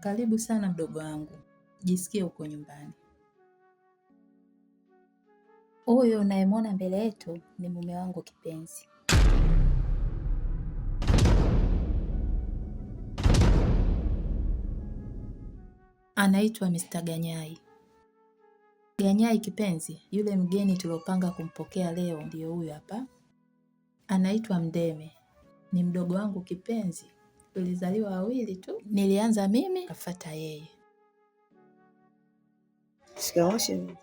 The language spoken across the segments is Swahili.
Karibu sana mdogo wangu, jisikie uko nyumbani. Huyo unayemwona mbele yetu ni mume wangu kipenzi. Anaitwa Mr. Ganyai. Ganyai kipenzi, yule mgeni tuliopanga kumpokea leo ndiyo huyu hapa. Anaitwa Mdeme, ni mdogo wangu kipenzi. Tulizaliwa wawili tu, nilianza mimi kafuata yeye. Shikamoo shemeji.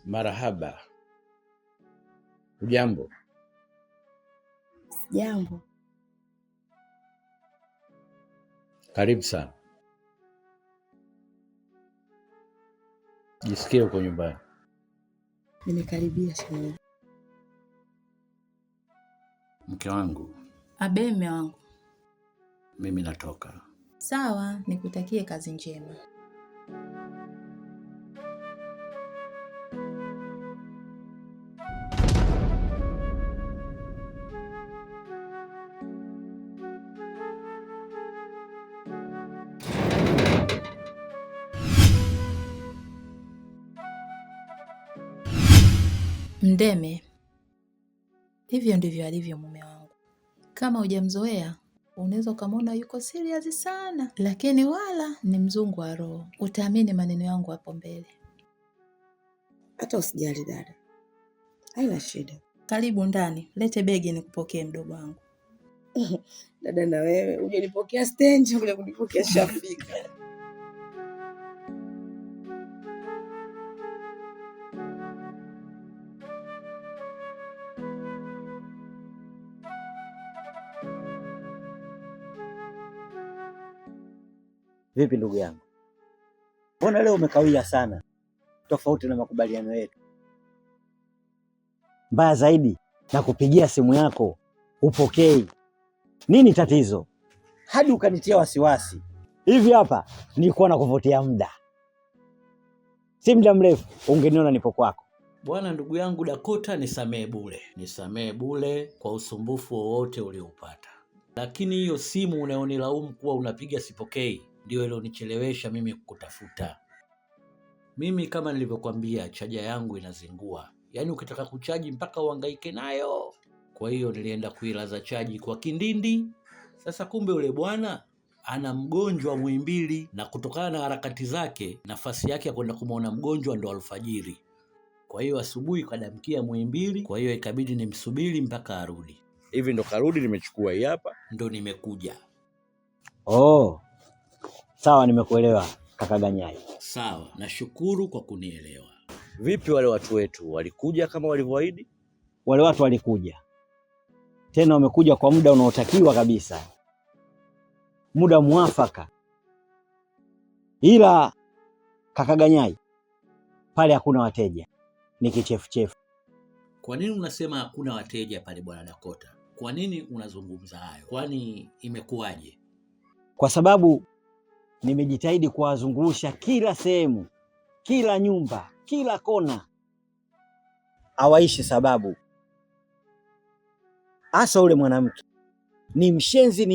Marahaba. Hujambo? Jambo. Karibu sana. Jisikie uko nyumbani. Nimekaribia shemeji. Mke wangu. Abe mme wangu. Mimi natoka. Sawa, nikutakie kazi njema. Mdeme, hivyo ndivyo alivyo mume wangu. Kama hujamzoea, unaweza ukamwona yuko serious sana, lakini wala ni mzungu wa roho. Utaamini maneno yangu hapo mbele. Hata usijali dada, haina shida. Karibu ndani, lete begi nikupokee mdogo wangu. Dada na wewe uje nipokea stage, uje kunipokea shafika. Vipi ndugu yangu? Mbona leo umekawia sana, tofauti na makubaliano yetu? Mbaya zaidi, na kupigia simu yako upokei. Nini tatizo? Hadi ukanitia wasiwasi. Hivi hapa nilikuwa nakuvutia muda, si muda mrefu ungeniona nipo kwako. Bwana ndugu yangu Dakota, nisamee bure kwa usumbufu wowote ulioupata. Lakini hiyo simu unayonilaumu kuwa unapiga sipokei ndio ilionichelewesha mimi kukutafuta. Mimi kama nilivyokuambia, chaja yangu inazingua. Yaani ukitaka kuchaji mpaka uhangaike nayo. Kwa hiyo nilienda kuilaza chaji kwa Kindindi. Sasa kumbe ule bwana ana mgonjwa Muhimbili, na kutokana na harakati zake nafasi yake ya kwenda kumuona mgonjwa ndo alfajiri. Kwa hiyo asubuhi kadamkia Muhimbili, kwa hiyo ikabidi nimsubiri mpaka arudi. Hivi ndo karudi, nimechukua hii hapa, ndo nimekuja. Oh, sawa, nimekuelewa kaka Ganyai. Sawa, nashukuru kwa kunielewa. Vipi wale watu wetu, walikuja kama walivyoahidi? Wale watu walikuja, tena wamekuja kwa muda unaotakiwa kabisa, muda mwafaka. Ila kaka Ganyai, pale hakuna wateja, ni kichefuchefu. Kwa nini unasema hakuna wateja pale bwana Dakota? Kwa nini unazungumza hayo? Kwani imekuwaje? Kwa sababu nimejitahidi kuwazungusha kila sehemu, kila nyumba, kila kona, hawaishi. Sababu hasa ule mwanamke ni mshenzi.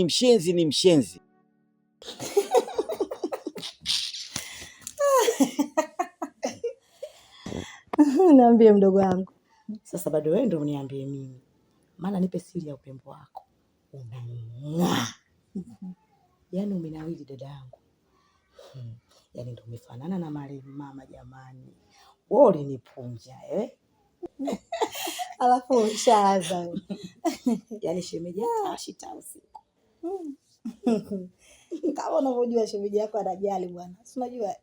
Niambie mdogo wangu. Sasa bado wewe ndio uniambie mimi. Maana nipe siri ya upembo wako. Unang'aa. Yaani umenawili dada yangu. Yaani ndio umefanana na marehemu mama jamani. Wewe ulinipunja Alafu ushaanza. Yaani shemeji atashita usiku. Kama unavyojua shemeji yako anajali bwana. Si unajua?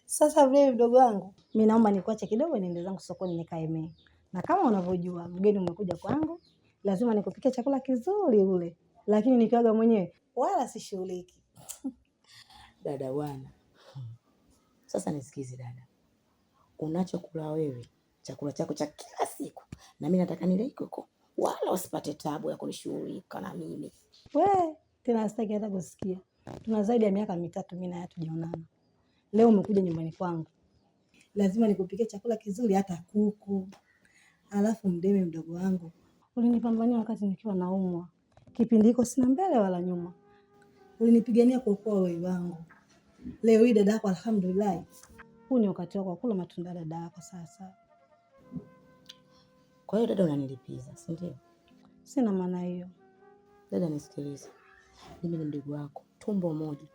Sasa vile mdogo wangu, mimi naomba nikuache kidogo niende zangu sokoni nikaemee. Na kama unavyojua mgeni umekuja kwangu, lazima nikupikie chakula kizuri ule. Lakini nikiaga mwenyewe wala sishughuliki. Dada bwana. Sasa nisikize dada. Unachokula wewe, chakula chako cha kila siku, na mimi nataka nile huko. Wala usipate tabu ya kunishughulika na mimi. Tena sitaki hata kusikia. Tuna zaidi ya miaka 3 mimi na yeye tujaonana. Leo umekuja nyumbani kwangu, lazima nikupikie chakula kizuri, hata kuku, Alafu Mdeme mdogo wangu, ulinipambania wakati nikiwa naumwa. Kipindi hiko sina mbele wala nyuma. Ulinipigania kuokoa uhai wangu. Leo hii dada yako alhamdulillah. Huu ni wakati wako kula matunda dada yako sasa. Kwa hiyo dada unanilipiza, si ndio? Sina maana hiyo. Dada nisikilize. Mimi ni mdogo wako, tumbo moja.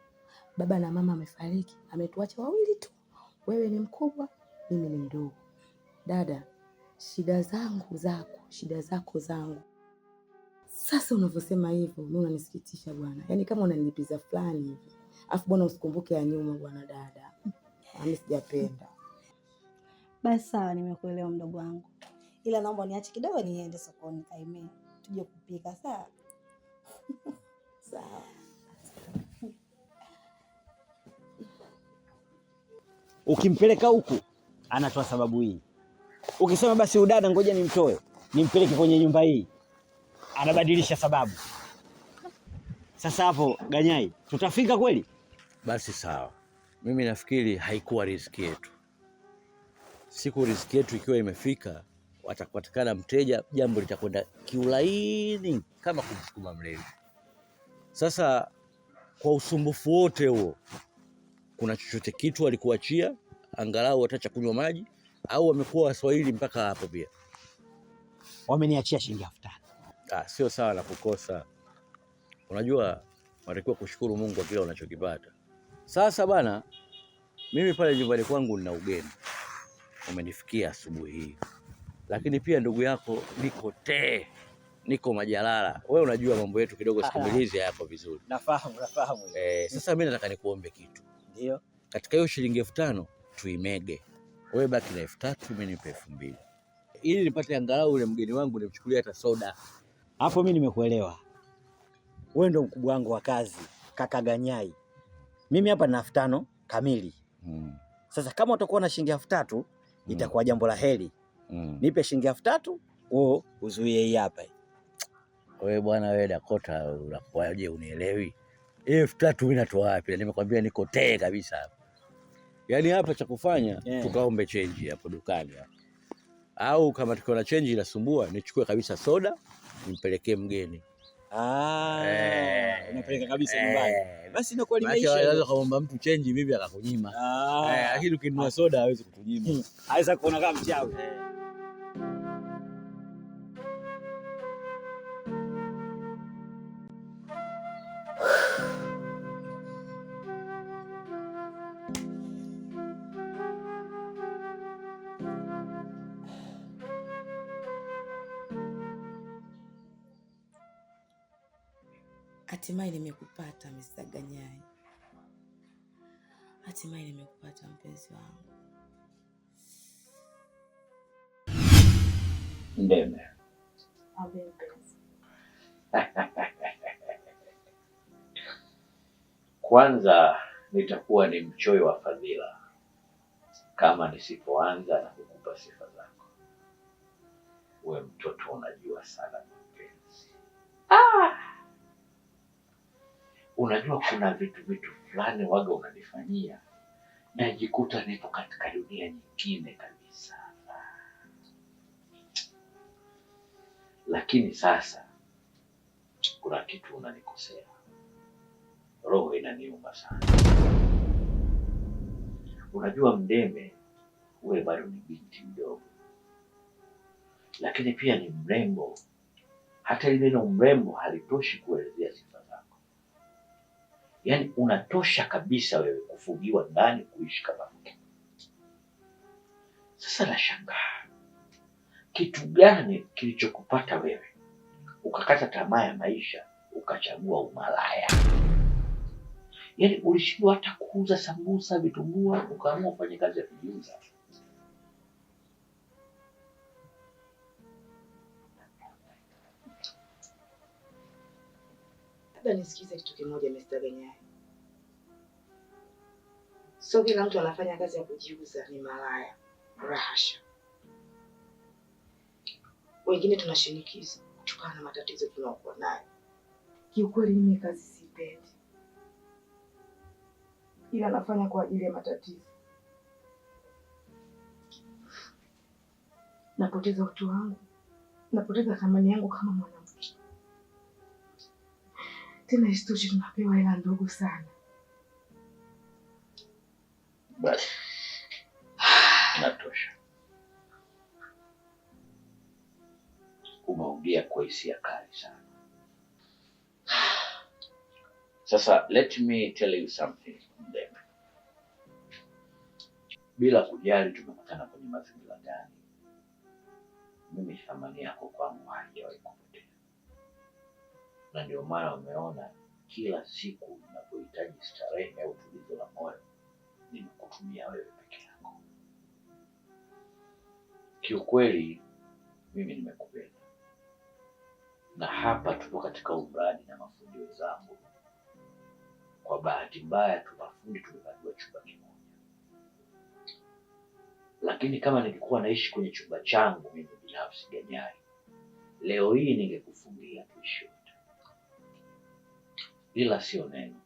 Baba na mama amefariki, ametuacha wawili tu. Wewe ni mkubwa, mimi ni mdogo. Dada, shida zangu zako, shida zako zangu. Sasa unavyosema hivyo, mimi unanisikitisha bwana. Yaani kama unanilipiza fulani hivi. Afu bwana usikumbuke ya nyuma bwana dada. Mimi sijapenda. Basi sawa, nimekuelewa mdogo wangu. Ila naomba niache kidogo niende sokoni kaimee. Tuje kupika sawa? Sawa. Ukimpeleka huku anatoa sababu hii. Ukisema basi udada ngoja nimtoe, nimpeleke kwenye nyumba hii, anabadilisha sababu. Sasa hapo Ganyai, tutafika kweli? Basi sawa, mimi nafikiri haikuwa riziki yetu. Siku riziki yetu ikiwa imefika, watapatikana mteja, jambo litakwenda kiulaini kama kumsukuma mlevi. Sasa kwa usumbufu wote huo, kuna chochote kitu walikuachia angalau watacha kunywa maji, au wamekuwa Waswahili mpaka hapo pia? Wameniachia shilingi 5,000. Sio sawa na kukosa. Unajua watakiwa kushukuru Mungu kwa kile unachokipata. Sasa bana, mimi pale nyumbani kwangu nina ugeni umenifikia asubuhi hii, lakini pia ndugu yako niko Majalala. Wewe unajua mambo yetu kidogo sikumilizi hapo vizuri. Nafahamu. Sasa mimi nataka nikuombe kitu. Ndio. Katika hiyo shilingi 5,000 tuimege. Wewe baki na 3,000, mimi nipe 2,000. Ili nipate angalau ule mgeni wangu nimchukulie hata soda. Hapo mimi nimekuelewa. Wewe ndo mkubwa wangu wa kazi, kaka Ganyai. Mimi hapa na 5,000 kamili. Sasa kama utakuwa na shilingi 3,000 itakuwa jambo la heri. Nipe shilingi 3,000, wewe uzuie hii hapa. Wewe bwana wewe Dakota, unakuaje unielewi? 3,000 mimi natoa wapi? Nimekwambia niko kabisa hapa. Yaani hapa cha kufanya tukaombe change hapo dukani hapa. Au kama tukiona change inasumbua, nichukue kabisa soda nimpelekee mgeni. Unapeleka kabisa nyumbani. Basi inakuwa limeisha. Unaweza kaomba mtu change bibi akakunyima. Lakini ukinunua soda hawezi kutunyima. Haweza kuona kama mchawi. Hatimaye nimekupata Mr. Ganyai. Hatimaye nimekupata mpenzi wangu. Ndeme. Kwanza nitakuwa ni mchoyo wa fadhila kama nisipoanza na kukupa sifa zako. Wewe mtoto unajua sana mpenzi. Unajua kuna vitu fulani waga unanifanyia, najikuta nipo katika dunia nyingine kabisa. Lakini sasa kuna kitu unanikosea, roho inaniuma sana. Unajua Mdeme, wewe bado ni binti mdogo, lakini pia ni mrembo. Hata ile neno mrembo halitoshi kuelezea sifa zako. Yaani unatosha kabisa wewe kufugiwa ndani, kuishi kama mke. Sasa nashangaa kitu gani kilichokupata wewe ukakata tamaa ya maisha ukachagua umalaya? Yaani ulishindwa hata kuuza sambusa, vitumbua, ukaamua kufanya kazi ya kujiuza. Labda nisikize kitu kimoja Mr. Ganyai. Sio kila mtu anafanya kazi ya kujiuza ni malaya. Rahasha. Wengine tunashinikiza kutokana na matatizo tunayokuwa nayo. Kiukweli mimi kazi sipendi, ila nafanya kwa ajili ya matatizo. napoteza utu wangu, napoteza thamani yangu kama mwanamke. Tena isitoshe tunapewa hela ndogo sana. Basi inatosha. Umeongea kwa hisia kali sana. Sasa let me tell you something. Bila kujali tumekutana kwenye mazingira gani, mimi thamani yako kwangu haijawahi kupotea. Na ndio maana umeona kila siku ninapohitaji starehe au tulizo la moyo, nimekutumia wewe peke yako. Kiukweli mimi nimekupenda, na hapa tupo katika umradi na mafundi wenzangu. Kwa bahati mbaya tumafundi tumepatiwa chumba kimoja, lakini kama ningekuwa naishi kwenye chumba changu mimi binafsi Ganyai, leo hii ningekufungia tuishi wote. Ila sio neno,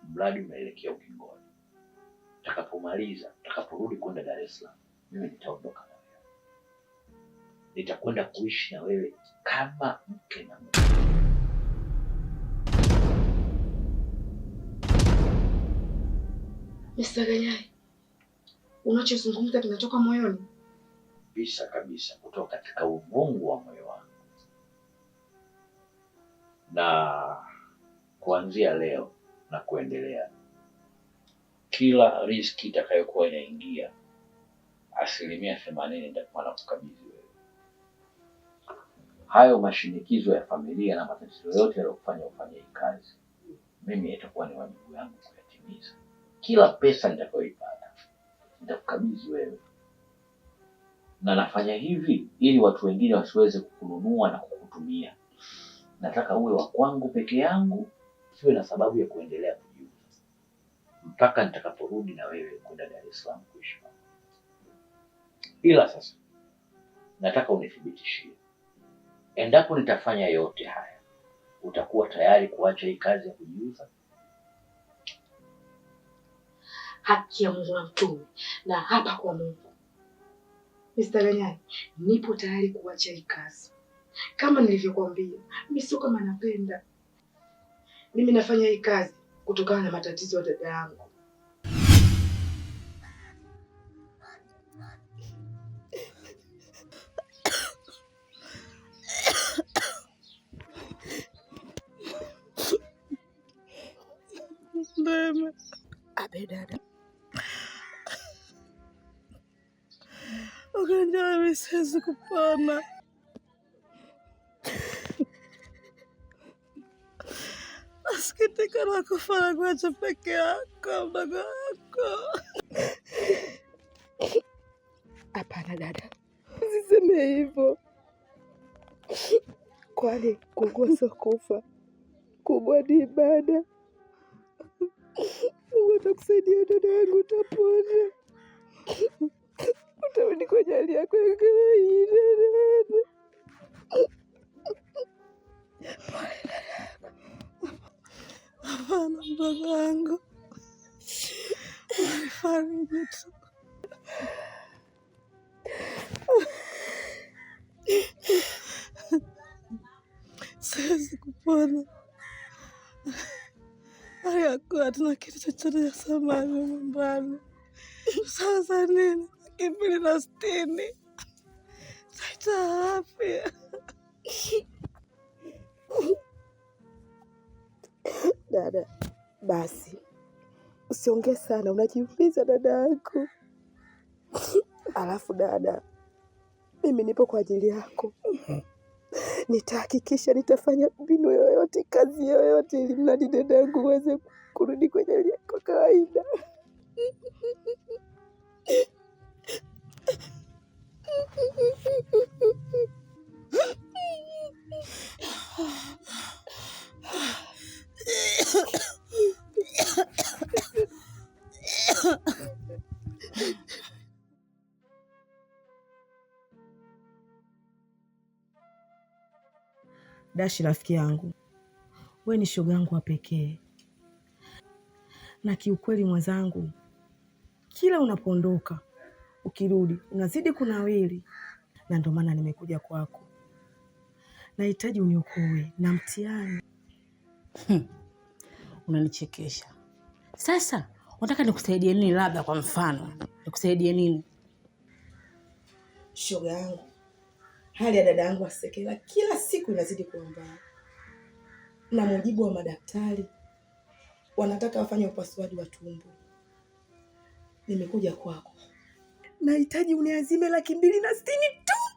mradi unaelekea ukingoni. Utakaporudi kwenda Dar es Salaam, mimi nitaondoka na wewe. Nitakwenda kuishi na wewe kama mke na mume. Mr. Ganyai, unachozungumza kinatoka moyoni? Kabisa kabisa, kutoka katika uvungu wa moyo wangu. Na kuanzia leo na kuendelea, kila riziki itakayokuwa inaingia 80% nitakuwa nakukabidhi wewe. Hayo mashinikizo ya familia na matatizo yote yaliyokufanya ufanye hii kazi, mimi itakuwa ni wajibu wangu kuyatimiza. Kila pesa nitakayoipata nitakukabidhi wewe, na nafanya hivi ili watu wengine wasiweze kukununua na kukutumia. Nataka uwe wa kwangu peke yangu, siwe na sababu ya kuendelea kujiuza mpaka nitakaporudi na wewe kwenda Dar es Salaam kuishi. Ila sasa nataka unithibitishie, endapo nitafanya yote haya, utakuwa tayari kuacha hii kazi ya kujiuza? Haki ya Mungu na mtume, na hapa kwa Mungu, Mr. Ganyai, nipo tayari kuacha hii kazi. Kama nilivyokuambia, mimi sio kama napenda. Mimi nafanya hii kazi kutokana na matatizo ya dada yangu. Ndeme. Abe dada. Ganyai, siwezi kupona. Nasikitika na kufa kuacha peke yako, mdogo wako. Hapana dada, usiseme hivyo. Kwani kuugua sio kufa, kuugua ni ibada. Mungu atakusaidia dada yangu, utapona. Utarudi kwenye hali yako ya kawaida dada. Hapana mdogo wangu, fariji tu. Siwezi kupona. Hayakuwa tuna kitu chochote cha thamani nyumbani. Sasa nini? 260. Taita wapi? Dada, basi usiongee sana, unajiumiza dada yako. Alafu dada, mimi nipo kwa ajili yako. Nitahakikisha nitafanya mbinu yoyote, kazi yoyote, ili mradi dada yangu uweze kurudi kwenye hali yako kawaida. Dashi, rafiki yangu, wewe ni shoga yangu wa pekee, na kiukweli mwenzangu, kila unapoondoka ukirudi unazidi kunawili. na ndio maana nimekuja kwako. Nahitaji uniokoe na mtihani. Unanichekesha. Sasa unataka nikusaidie nini? Labda kwa mfano nikusaidie nini? Shoga yangu, hali ya dada yangu Asekela kila siku inazidi kuwa mbaya, na mujibu wa madaktari wanataka wafanye upasuaji wa tumbo. Nimekuja kwako, nahitaji uniazime 260,000 tu,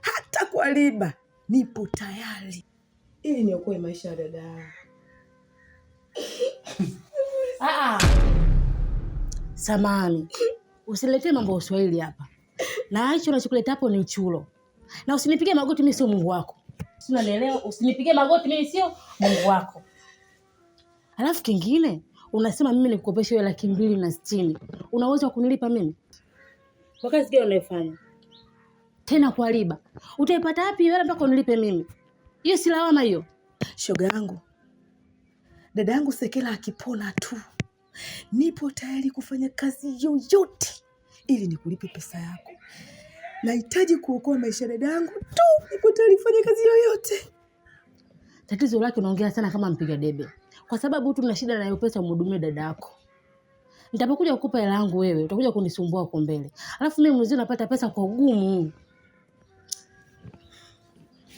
hata kwa riba nipo tayari, ili niokoe maisha ya dada yangu. Samahani, usiletee mambo ya Uswahili hapa. Na hicho unachokuleta hapo ni uchulo. Na usinipige magoti, mimi sio Mungu wako. Si unanielewa? Usinipige magoti, mimi sio Mungu wako. Alafu kingine, unasema mimi nikukopeshe wewe 260,000. Una uwezo wa kunilipa mimi? Kwa kazi gani unayofanya? Tena kwa riba. Utaipata wapi wewe mpaka unilipe mimi? Hiyo si lawama hiyo. Shoga yangu, dada yangu Sekela akipona tu, nipo tayari kufanya kazi yoyote ili nikulipe pesa yako. Nahitaji kuokoa maisha dada yangu tu, nipo tayari kufanya kazi yoyote. Tatizo lake unaongea sana kama mpiga debe. Kwa sababu tu na shida na hiyo pesa umhudumie dada yako. Nitapokuja kukupa hela yangu wewe, utakuja kunisumbua huko mbele. Alafu mimi mwenyewe napata pesa kwa ugumu.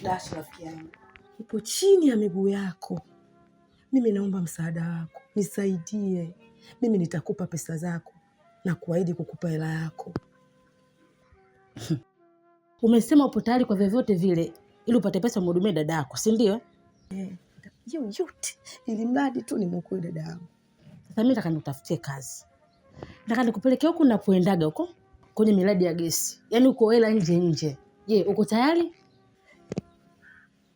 Dash rafiki yangu, ipo chini ya miguu yako. Mimi naomba msaada wako, nisaidie. Mimi nitakupa pesa zako na kuahidi kukupa hela yako. Umesema upo tayari kwa vyovyote vile ili upate pesa umhudumie dada yako, si ndio? Yote ili mradi tu nimwokoe dada yangu. Sasa mimi nataka nikutafutie kazi. Nataka nikupeleke huko unapoendaga huko kwenye miradi ya gesi. Yaani uko hela nje. Je, uko tayari?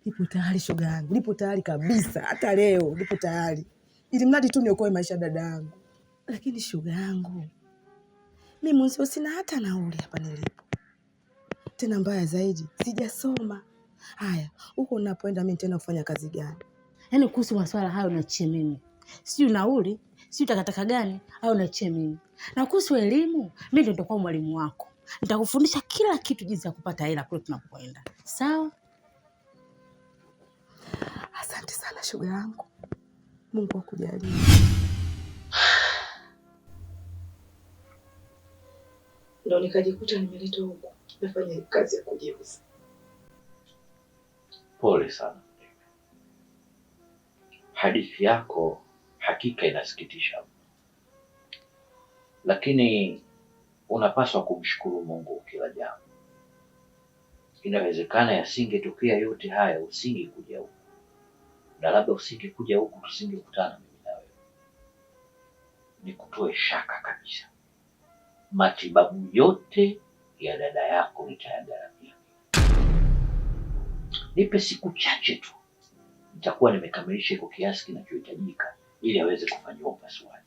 Nipo tayari shoga yangu, nipo tayari kabisa. Hata leo nipo tayari, ili mradi tu niokoe maisha dada yangu. Lakini shoga yangu, mimi mwanzo sina hata nauli hapa nilipo. Tena mbaya zaidi, sijasoma. Haya, huko unapoenda mimi tena kufanya kazi gani? Yaani kuhusu masuala hayo niachie mimi. Sijui nauli, sijui takataka gani, au niachie mimi. Na kuhusu elimu, mimi ndio nitakuwa mwalimu wako. Nitakufundisha kila kitu jinsi ya kupata hela kule tunapoenda. Sawa? Asante sana shoga yangu. Mungu akujalie. Ndio nikajikuta nimeletwa huko. Nafanya kazi ya kujiuza. Pole sana. Hadithi yako hakika inasikitisha. Lakini unapaswa kumshukuru Mungu kila jambo. Inawezekana yasingetokea yote haya usingekuja huku. Na labda usingekuja huku tusingekutana mimi na wewe. Nikutoe shaka kabisa. Matibabu yote ya dada yako nitayagharamia. Nipe siku chache tu, nitakuwa nimekamilisha kwa kiasi kinachohitajika ili aweze kufanyiwa upasuaji.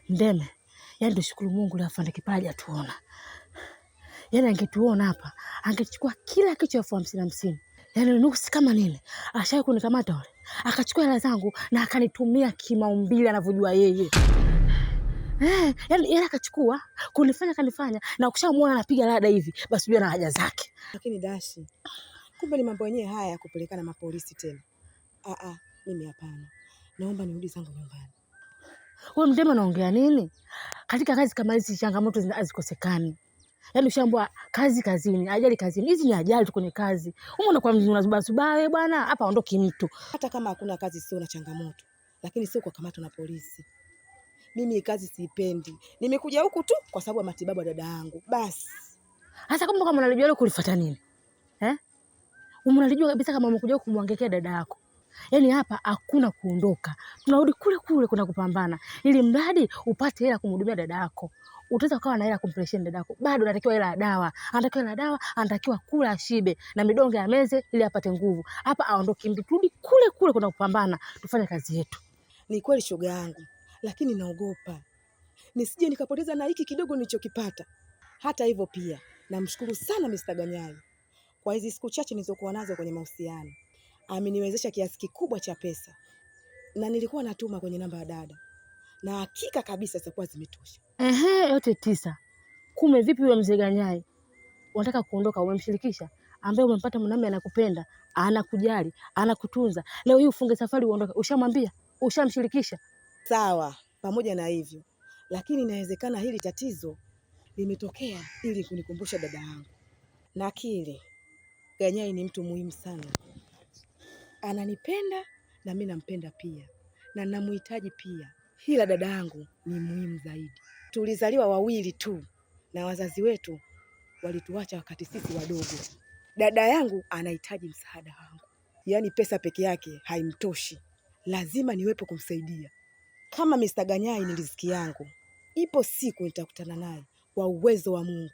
Ndeme, yaani tushukuru Mungu leo afande Kipaji atuona. Yaani angetuona hapa, angechukua kila kitu 50,000. Yaani nuksi kama nini? Ashaye kunikamata wale. Akachukua hela zangu na akanitumia kimaumbile anavyojua yeye. Yaani yeye akachukua kunifanya kanifanya, na ukishamuona anapiga rada hivi basi jua na haja zake. Lakini Dashi, kumbe ni mambo yenyewe haya ya kupelekana mapolisi tena. Mimi hapana. Naomba nirudi zangu nyumbani. Wewe Mdeme unaongea nini? Katika kazi kama hizi changamoto hazikosekani. Yaani ushaambua kazi kazini, ajali kazini. Hizi ni ajali tu kwenye kazi. Umeona kwa mzungu unazuba wewe bwana, hapa ondoki mtu. Hata kama hakuna kazi sio na changamoto, lakini sio kwa kamata na polisi. Mimi kazi siipendi. Nimekuja huku tu kwa sababu ya matibabu ya dada yangu. Basi. Hata kama unalijua leo kulifuata nini? Unalijua kabisa kama umekuja kumwangekea dada yako. Yaani hapa hakuna kuondoka. Tunarudi kule kule kuna kupambana. Ili mradi upate hela kumhudumia dada yako. Utaweza kuwa na hela kumpeleshia dada yako. Bado anatakiwa hela ya dawa. Anatakiwa hela ya dawa, anatakiwa kula ashibe na midonge ya meze ili apate nguvu. Hapa aondoke mtu, turudi kule kule kuna kupambana. Tufanye kazi yetu. Ni kweli shoga yangu, lakini naogopa nisije nikapoteza na hiki kidogo nilichokipata. Hata hivyo pia namshukuru sana Mr. Ganyai kwa hizi siku chache nilizokuwa nazo kwenye mahusiano. Ameniwezesha kiasi kikubwa cha pesa, na nilikuwa natuma kwenye namba ya dada, na hakika kabisa zitakuwa zimetosha. Yote 9. Kume vipi wewe mzee Ganyai? Unataka kuondoka, umemshirikisha ambaye umempata mwanamume anakupenda, anakujali, anakutunza. Leo hii ufunge safari uondoke. Ushamwambia? Ushamshirikisha? Sawa, pamoja na hivyo, lakini inawezekana hili tatizo limetokea ili kunikumbusha dada yangu. Na kile Ganyai ni mtu muhimu sana. Ananipenda na mimi nampenda pia. Na namuhitaji pia. Ila dada yangu ni muhimu zaidi. Tulizaliwa wawili tu na wazazi wetu walituacha wakati sisi wadogo. Dada yangu anahitaji msaada wangu. Yaani pesa peke yake haimtoshi. Lazima niwepo kumsaidia. Kama Mr. Ganyai ni riziki yangu, ipo siku nitakutana naye kwa uwezo wa Mungu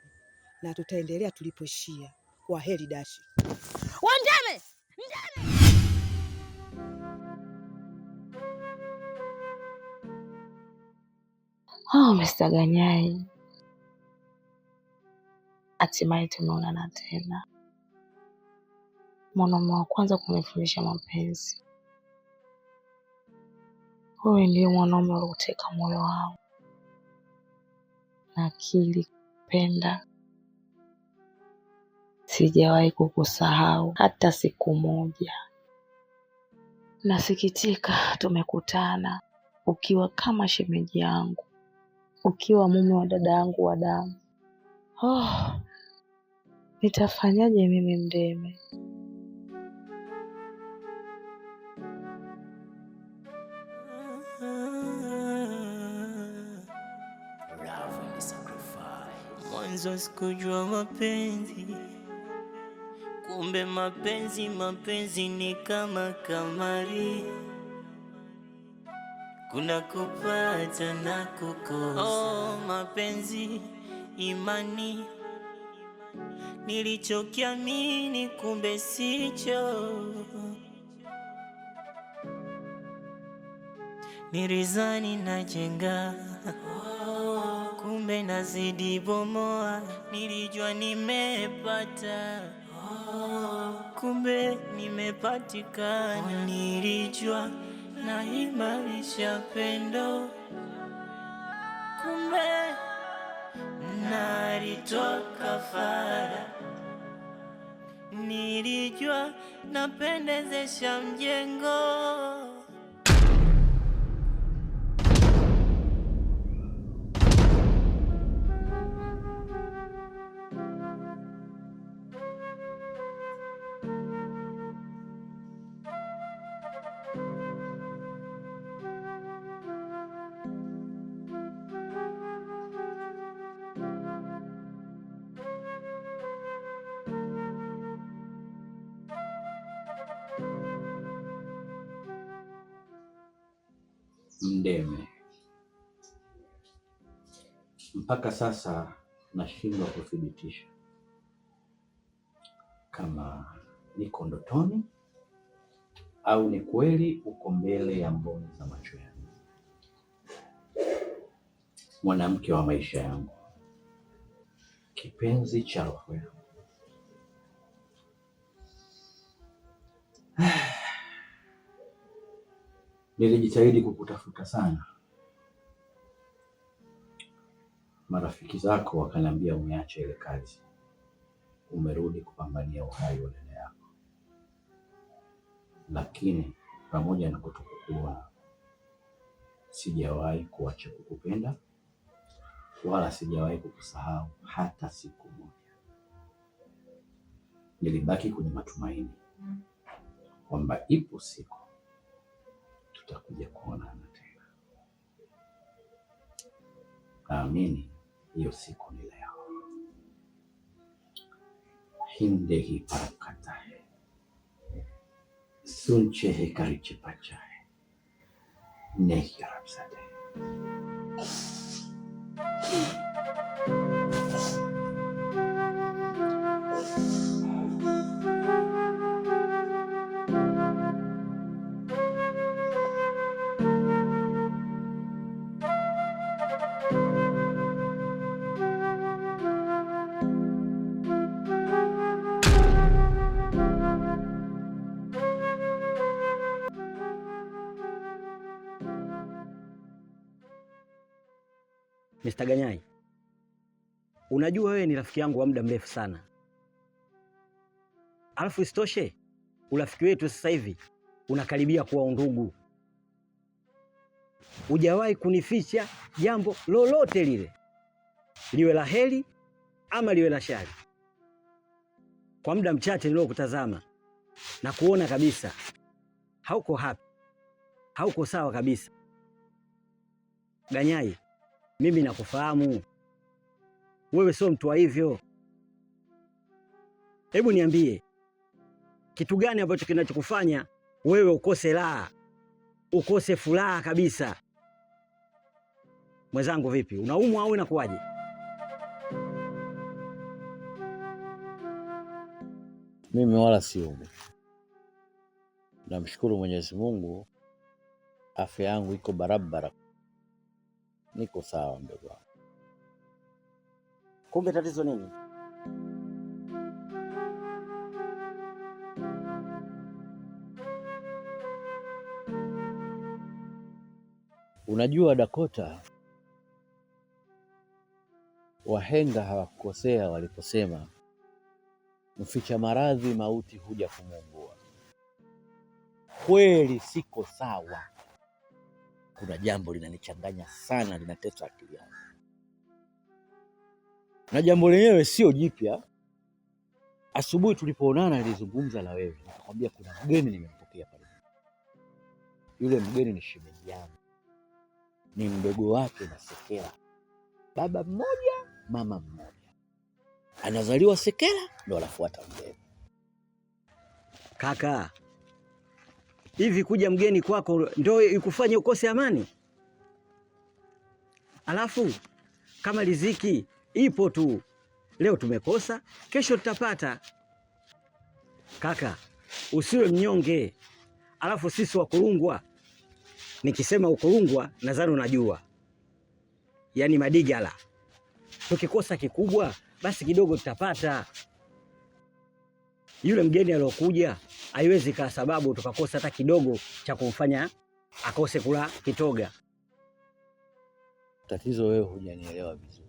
na tutaendelea tulipoishia. Kwa heri Dashi. Ndeme! Mr. Ganyai, hatimaye tumeonana tena. Mwanaume wa kwanza kunifundisha mapenzi. Wewe ndiye mwanaume ulioteka moyo wangu na akili kupenda. Sijawahi kukusahau hata siku moja. Nasikitika tumekutana ukiwa kama shemeji yangu, ukiwa mume wa dada yangu wa damu. Nitafanyaje mimi Mdeme? Mwanzo sikujua mapenzi, kumbe mapenzi ni kama kamari, kuna kupata na kukosa. Mapenzi imani, nilichokiamini kumbe sicho. Nirizani najenga, kumbe nazidi bomoa. Nilijua nimepata, kumbe nimepatikana. Nilijua naimarisha pendo, kumbe nalitoa kafara. Nilijua napendezesha mjengo. Mdeme, mpaka sasa nashindwa kuthibitisha kama niko ndotoni au ni kweli uko mbele ya mboni za macho yangu. Mwanamke wa maisha yangu, kipenzi cha roho yangu. Nilijitahidi kukutafuta sana, marafiki zako wakaniambia umeacha ile kazi, umerudi kupambania uhai wa dada yako, lakini pamoja na kutokukuona, sijawahi kuacha kukupenda wala sijawahi kukusahau hata siku moja. Nilibaki kwenye matumaini kwamba ipo siku tutakuja kuonana tena. Naamini hiyo siku ni leo. Hindehi parakatahe sunchehe karichepachahe nehi karabsade. Mr. Ganyai, unajua wewe ni rafiki yangu wa muda mrefu sana. Alafu isitoshe urafiki wetu sasa hivi unakaribia kuwa undugu. Hujawahi kunificha jambo lolote lile, liwe la heri ama liwe la shari. Kwa muda mchache niliokutazama na kuona kabisa hauko happy, hauko sawa kabisa. Ganyai, mimi nakufahamu wewe sio mtu wa hivyo. Hebu niambie, kitu gani ambacho kinachokufanya wewe ukose raha, ukose furaha kabisa? Mwenzangu, vipi, unaumwa au inakuwaje? Mimi wala siumwi. Namshukuru Mwenyezi Mungu, afya yangu iko barabara. Niko sawa mdogo wangu. Kumbe tatizo nini? Unajua Dakota, wahenga hawakukosea waliposema mficha maradhi mauti huja kumuumbua. Kweli siko sawa. Kuna jambo linanichanganya sana, linatesa akili yangu. Na jambo lenyewe sio jipya. Asubuhi tulipoonana nilizungumza na wewe, nikakwambia kuna mgeni nimempokea pale. Yule mgeni ni shemeji yangu, ni mdogo wake na Sekela, baba mmoja mama mmoja. Anazaliwa Sekela ndo anafuata mgeni. Kaka, hivi kuja mgeni kwako ndio ikufanye ukose amani? Alafu kama riziki ipo tu, leo tumekosa, kesho tutapata. Kaka, usiwe mnyonge. Alafu sisi Wakurungwa, nikisema Ukurungwa nadhani unajua, yaani madigala, tukikosa kikubwa basi kidogo tutapata. Yule mgeni aliyokuja haiwezi kaa sababu tukakosa hata kidogo cha kumfanya akose kula kitoga. Tatizo wewe hujanielewa vizuri.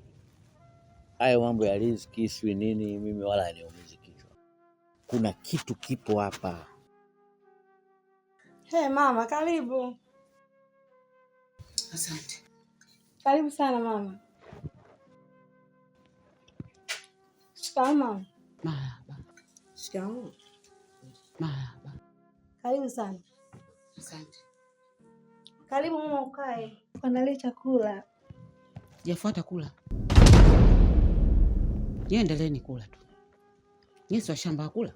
Hayo mambo ya riziki sio nini, mimi wala haniumizi kichwa. Kuna kitu kipo hapa. Hey mama, karibu. Asante. Karibu sana mama. Shikamoo. Marhaba. Shikamoo. Marhaba. Karibu sana. Asante. Karibu mama, ukae. Kuandalia chakula. Jafuata kula. Nyie endeleeni kula tu. Nyie si washamba wa kula.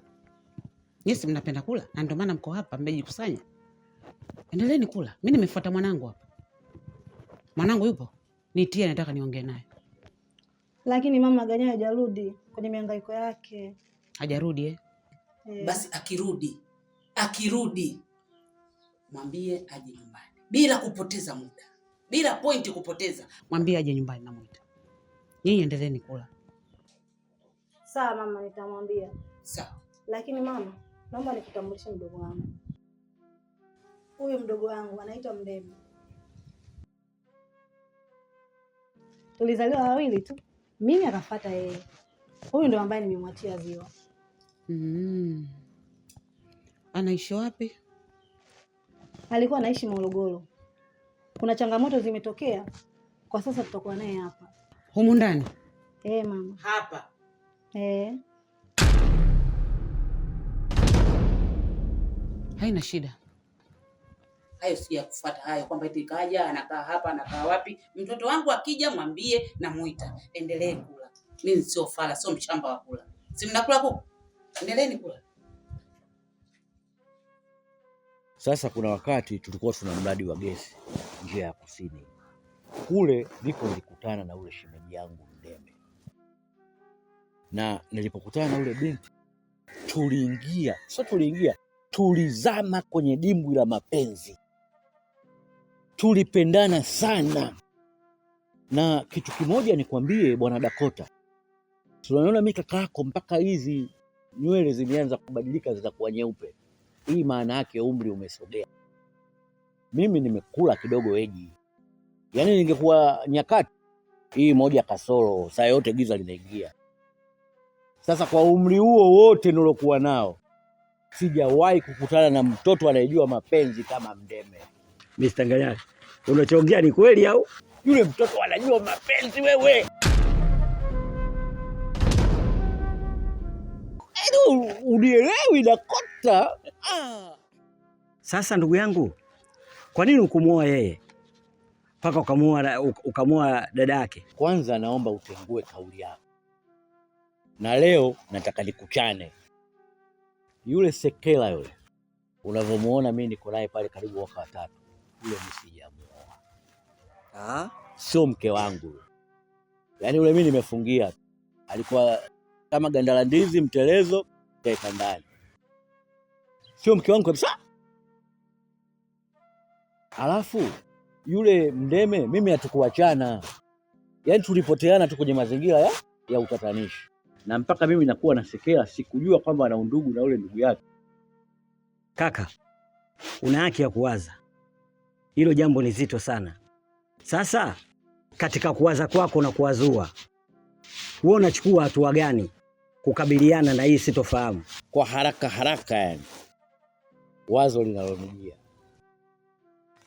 Nyie si mnapenda kula na ndio maana mko hapa mmejikusanya. Endeleeni kula. Mimi nimefuata mwanangu hapa. Mwanangu yupo? Nitie, nataka niongee naye. Lakini mama Ganyai hajarudi kwenye mihangaiko yake. Hajarudi eh? Basi akirudi mwambie aje nyumbani bila kupoteza muda, bila pointi kupoteza. Mwambie aje nyumbani, namuita. Nyinyi endeleeni kula. Sawa mama, nitamwambia. Sawa. Lakini mama, naomba nikutambulishe mdogo wangu. Huyu mdogo wangu anaitwa Mdeme. tulizaliwa wawili tu, mimi akafuata yeye. Huyu ndo ambaye nimemwachia ziwa. Anaishi wapi? Alikuwa anaishi Morogoro. Kuna changamoto zimetokea, kwa sasa tutakuwa naye hapa. Humu ndani? Mama. Hapa? Haina shida. Hayo si ya kufuata hayo, kwamba eti kaja anakaa hapa anakaa wapi. Mtoto wangu akija mwambie namuita. Endelee kula. Mimi sio fala, sio mshamba wa kula. Si mnakula kuku? Endeleeni kula. Sasa kuna wakati tulikuwa tuna mradi wa gesi njia ya kusini. Kule ndipo nilikutana na ule shemeji yangu Mdeme. Na nilipokutana na ule binti, tulizama kwenye dimbwi la mapenzi. Tulipendana sana. Na kitu kimoja nikwambie bwana Dakota, tunaona mimi kaka yako mpaka hizi nywele zimeanza kubadilika zitakuwa nyeupe. Hii maana yake umri umesogea. Mimi nimekula kidogo eji. Yaani ningekuwa nyakati hii moja kasoro, saa yote giza linaingia. Sasa kwa umri huo wote nilokuwa nao, sijawahi kukutana na mtoto anayejua mapenzi kama Mdeme. Mr. Nganyari, unachoongea ni kweli au? Yule mtoto anajua mapenzi wewe. Unielewi Dakota? Sasa ndugu yangu, kwa nini ukumuoa yeye mpaka ukamuoa dada yake? Kwanza naomba utengue kauli yako. Na leo nataka nikuchane. Yule Sekela yule, unavyomuona mimi niko naye pale karibu mwaka wa 3, yule msijamuoa. Sio mke wangu. Yaani yule mimi nimefungia. Alikuwa kama ganda la ndizi mtelezo kaeka ndani. Sio mke wangu kabisa. Alafu yule Mdeme mimi hatukuachana. Yaani tulipoteana tu kwenye mazingira ya utatanishi. Na mpaka mimi nakuwa na Sekela sikujua kwamba ana undugu na yule ndugu yake. Kaka, una haki ya kuwaza. Hilo jambo ni zito sana. Sasa katika kuwaza kwako na kuwazua, wewe unachukua hatua gani kukabiliana na hii sitofahamu? Kwa haraka yani. Wazo linalonijia,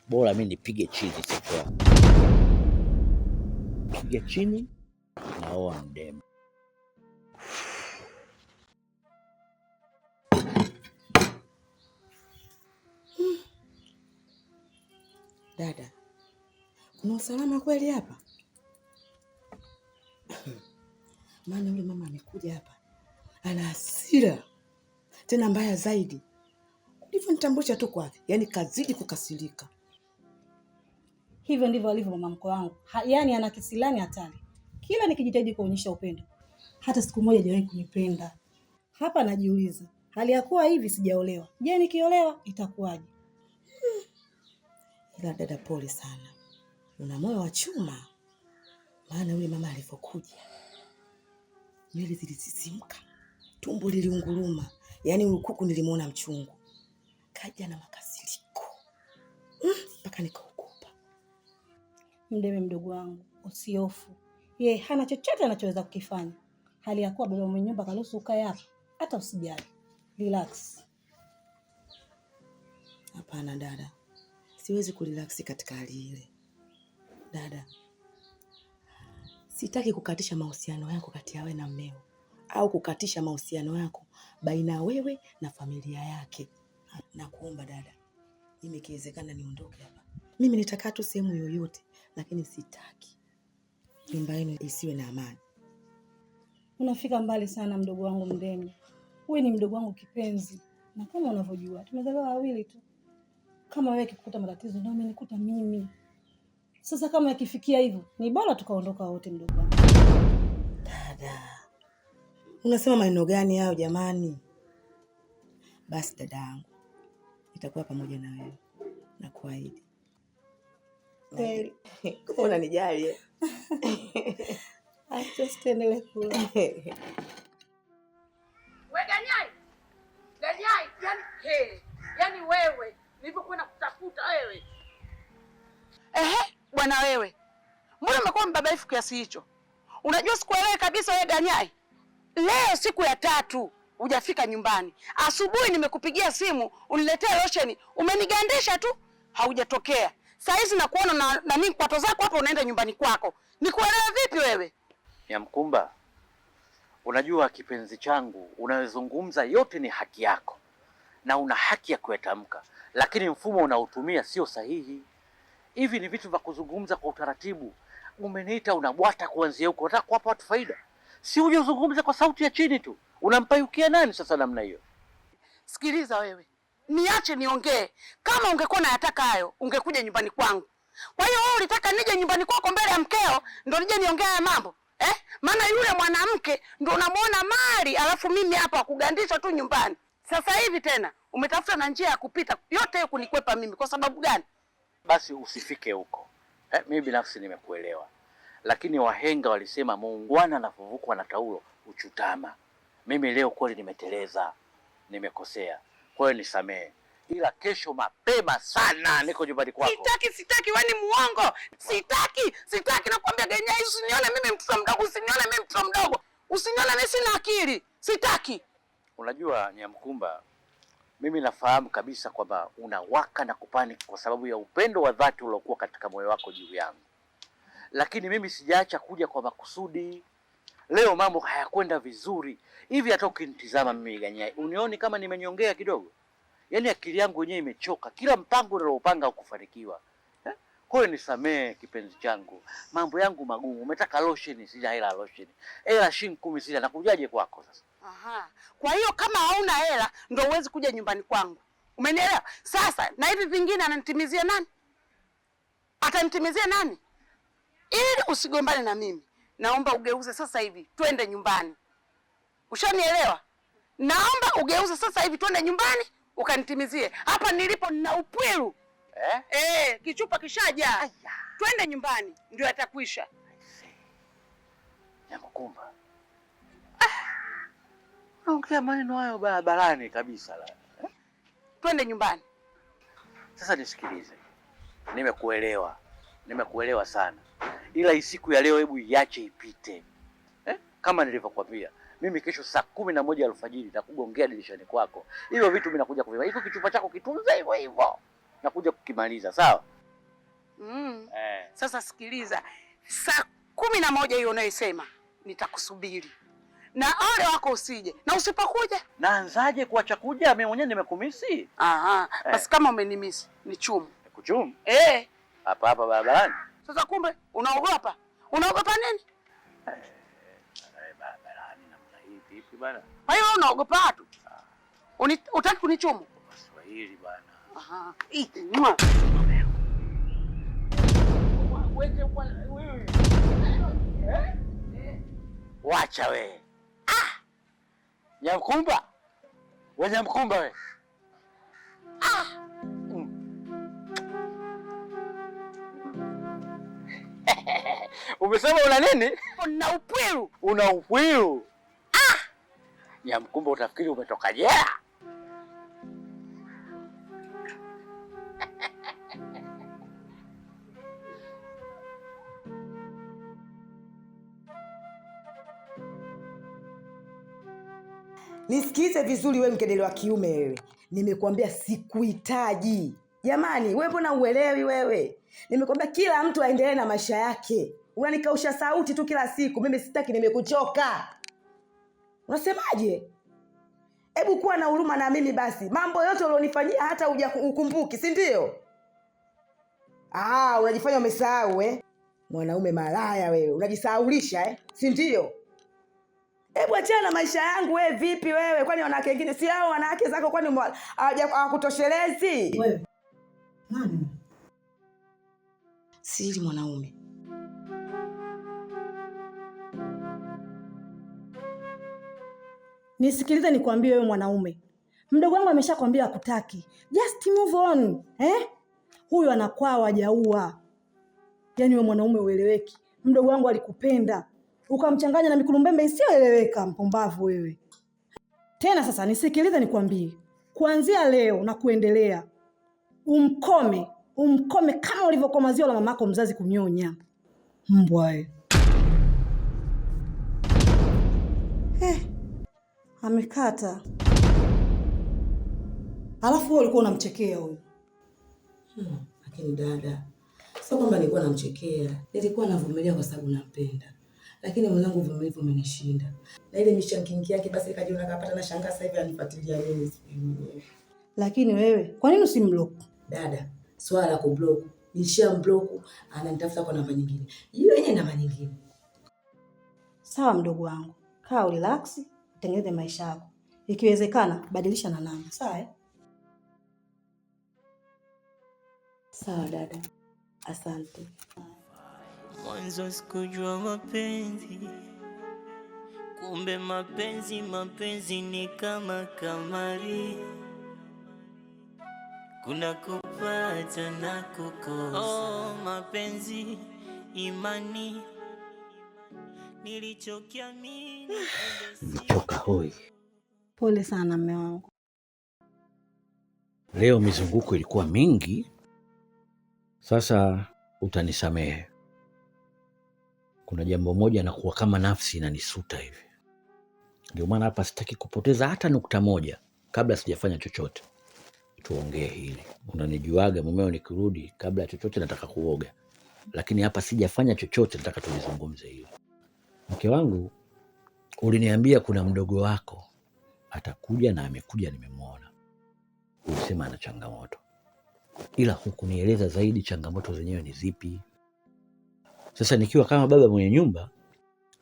bora mimi nipige chini Sekela. Pige chini naoa Mdeme. Dada, kuna usalama kweli hapa? Maana yule mama amekuja hapa ana hasira tena mbaya zaidi. Ndivyo nitambulisha tu kwake, yaani kazidi kukasirika. Hivyo ndivyo alivyo mama mkwe wangu. Yaani ana kisilani hatari. Kila nikijitahidi kuonyesha upendo, hata siku moja hajawahi kunipenda. Hapa najiuliza, hali ya kuwa hivi sijaolewa, je, nikiolewa itakuwaje? Ila dada, pole sana. Una moyo wa chuma. Maana yule mama alipokuja, nywele zilisisimka, tumbo liliunguruma, yaani ukuku nilimuona mchungu. Kaja na makasiriko. Mpaka nikaogopa. Mdeme mdogo wangu, usihofu. Yeye hana chochote anachoweza kukifanya. Hali ya kuwa baba mwenye nyumba karuhusu ukae hapa, hata usijali. Relax. Hapana dada. Siwezi kurelax katika hali ile. Dada, sitaki kukatisha mahusiano yako kati ya wewe na mmeo, au kukatisha mahusiano yako baina wewe na familia yake. Na kuomba dada, mimi ikiwezekana niondoke hapa. Mimi nitakaa tu sehemu yoyote, lakini sitaki nyumba yenu isiwe na amani. Unafika mbali sana mdogo wangu Mdeme. Wewe ni mdogo wangu kipenzi. Na kama unavyojua, tumezaliwa wawili tu. Kama wewe kikukuta matatizo ndio umenikuta mimi. Sasa kama yakifikia hivyo, ni bora tukaondoka wote mdogo wangu. Dada, unasema maneno gani hayo jamani? Basi dadangu, nitakuwa pamoja na wewe. Nakuahidi. Kweli. Kama unanijali. Acha tuendelee kula. Wewe Ganyai, yani wewe nilipokuwa nakutafuta wewe. Bwana wewe. Mbona umekuwa mbabaifu kiasi hicho? Unajua sikuelewi kabisa wewe Ganyai. Leo siku ya 3 hujafika nyumbani. Asubuhi nimekupigia simu uniletee losheni, umenigandisha tu, haujatokea. Saa hizi nakuona na nini kwato zako hapo unaenda nyumbani kwako. Nikuelewe vipi wewe? Nyamkumba, unajua kipenzi changu, unayozungumza yote ni haki yako na una haki ya kuyatamka, lakini mfumo unaotumia sio sahihi. Hivi ni vitu vya kuzungumza kwa utaratibu. Umeniita unabwata kuanzia huko, unataka kuwapa watu faida. Si uje uzungumze kwa sauti ya chini tu. Unampayukia nani sasa namna hiyo? Sikiliza wewe, niache niongee. Kama ungekuwa unayataka hayo, ungekuja nyumbani kwangu. Kwa hiyo wewe ulitaka nije nyumbani kwako mbele ya mkeo ndio nije niongee haya mambo? Maana yule mwanamke ndio unamuona mali, alafu mimi hapa kugandisha tu nyumbani. Sasa hivi tena umetafuta na njia ya kupita yote hiyo kunikwepa mimi. Kwa sababu gani? Basi usifike huko. Mimi binafsi nimekuelewa. Lakini wahenga walisema muungwana anavuvukwa na taulo uchutama. Mimi leo kweli nimeteleza, nimekosea. Kwa hiyo nisamehe. Ila kesho mapema sana niko nyumbani kwako. Sitaki wewe ni muongo. Sitaki nakwambia Ganyai, usinione mimi mtoto mdogo, usinione mimi mtoto mdogo. Usinione mimi sina akili. Sitaki. Unajua Nyamkumba, mimi nafahamu kabisa kwamba unawaka na kupanic kwa sababu ya upendo wa dhati uliokuwa katika moyo wako juu yangu. Lakini mimi sijaacha kuja kwa makusudi. Leo mambo hayakwenda vizuri. Hivi hata ukinitizama mimi Ganyai, unioni kama nimenyongea kidogo? Yaani akili yangu yenyewe imechoka. Kila mpango nilopanga ukufanikiwa. Kwa hiyo nisamee kipenzi changu. Mambo yangu magumu. Umetaka lotion, sija hela lotion. Hela shilingi 10 sija, nakujaje kwako sasa? Aha. Kwa hiyo kama hauna hela ndio uwezi kuja nyumbani kwangu. Umenielewa? Sasa na hivi vingine ananitimizia nani? Atanitimizia nani? Ili usigombane na mimi, naomba ugeuze sasa hivi twende nyumbani. Ushanielewa? Naomba ugeuze sasa hivi twende nyumbani ukanitimizie. Hapa nilipo nina upwilu. Kichupa kishaja. Twende nyumbani ndio atakwisha. Nyamkumba. Naongea maneno hayo barabarani kabisa la. Twende nyumbani. Sasa nisikilize. Nimekuelewa sana. Ila siku ya leo hebu iache ipite. Kama nilivyokuambia, mimi kesho saa 11 alfajiri nakugongea dirishani kwako. Hivyo vitu mimi nakuja kuviva. Hiko kichupa chako kitunze hivyo. Nakuja kukimaliza, sawa? Sasa sikiliza. Saa 11 hiyo unayosema nitakusubiri. Na ole wako usije. Na usipokuja, naanzaje kuacha kuja? Mimi mwenyewe nimekumisi. Basi kama umenimisi, ni chumu. Kuchumu? Hapa barabarani. Sasa kumbe unaogopa? Unaogopa nini? Barabarani namna hii vipi bana? Kwa hiyo unaogopa watu? Utaki kunichumu? Kiswahili bana. Wacha we. Nyamkumba. Wewe Nyamkumba we. Umesema una nini? Una upwilu. Una upwilu? Nyamkumba, utafikiri umetoka jela. Nisikize vizuri wewe mkedele wa kiume wewe. Nimekuambia sikuhitaji. Jamani, wewe mbona uelewi wewe? Nimekuambia kila mtu aendelee na maisha yake. Unanikausha sauti tu kila siku. Mimi sitaki, nimekuchoka. Unasemaje? Hebu kuwa na huruma na mimi basi. Mambo yote ulionifanyia hata ukumbuki, si ndio? Unajifanya umesahau Mwanaume malaya wewe. Unajisahaulisha si ndio? Hebu achana na maisha yangu wewe. Vipi wewe? Kwani wanawake wengine si hao wanawake zako kwani hawakutoshelezi? Wewe. Nani? Siri mwanaume. Nisikilize nikwambie wewe mwanaume. Mdogo wangu ameshakwambia hakutaki. Just move on. Huyu anakwaa hajaua. Yaani wewe mwanaume ueleweki. Mdogo wangu alikupenda. Ukamchanganya na mikulumbembe isiyoeleweka, mpumbavu wewe. Tena sasa nisikilize nikwambie. Kuanzia leo na kuendelea, umkome kama ulivyokomaziwa la mamako mzazi kunyonya. Mbwa amekata. Alafu wewe ulikuwa unamchekea huyu. Lakini dada, sio kwamba nilikuwa namchekea, nilikuwa navumilia kwa sababu nampenda. Lakini mwanangu uvumilivu umenishinda. Na ile mishankingi yake basi kajiona kapata na shangaa sasa hivi anifuatilia mimi mwenyewe. Lakini wewe, kwa nini usimblock? Dada, swala la kublock, nishamblok, ananitafuta kwa namba nyingine. Yeye yenyewe namba nyingine. Sawa mdogo wangu. Kaa relax, tengeneze maisha yako. Ikiwezekana badilisha na namba, sawa? Sawa dada. Asante. Mwanzo sikujua mapenzi, kumbe mapenzi ni kama kamari, kuna kupata na kukosa. Oh, mapenzi imani, nilichokiamini. Nimechoka hoi. Pole sana mume wangu. Leo mizunguko ilikuwa mingi. Sasa utanisamehe. Kuna jambo moja nakuwa kama nafsi inanisuta hivi. Ndio maana hapa sitaki kupoteza hata nukta moja kabla sijafanya chochote. Tuongee hili. Unanijuaga mumeo, nikirudi kabla ya chochote nataka kuoga. Lakini hapa sijafanya chochote, nataka tulizungumze hili. Mke wangu, uliniambia kuna mdogo wako atakuja na amekuja, nimemwona. Ulisema ana changamoto. Ila hukunieleza zaidi changamoto zenyewe ni zipi. Sasa nikiwa kama baba mwenye nyumba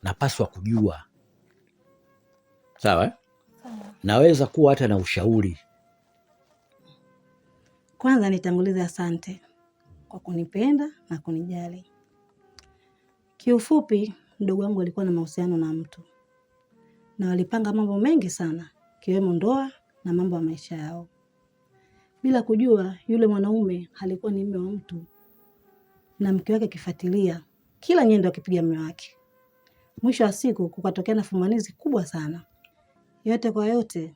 napaswa kujua. Sawa? Naweza kuwa hata na ushauri. Kwanza nitangulize asante kwa kunipenda na kunijali. Kiufupi, mdogo wangu alikuwa na mahusiano na mtu. Na walipanga mambo mengi sana, kiwemo ndoa na mambo ya maisha yao. Bila kujua yule mwanaume alikuwa ni mume wa mtu. Na mke wake akifuatilia kila nyendo akipiga mume wake. Mwisho wa siku kukatokea na fumanizi kubwa sana. Yote kwa yote,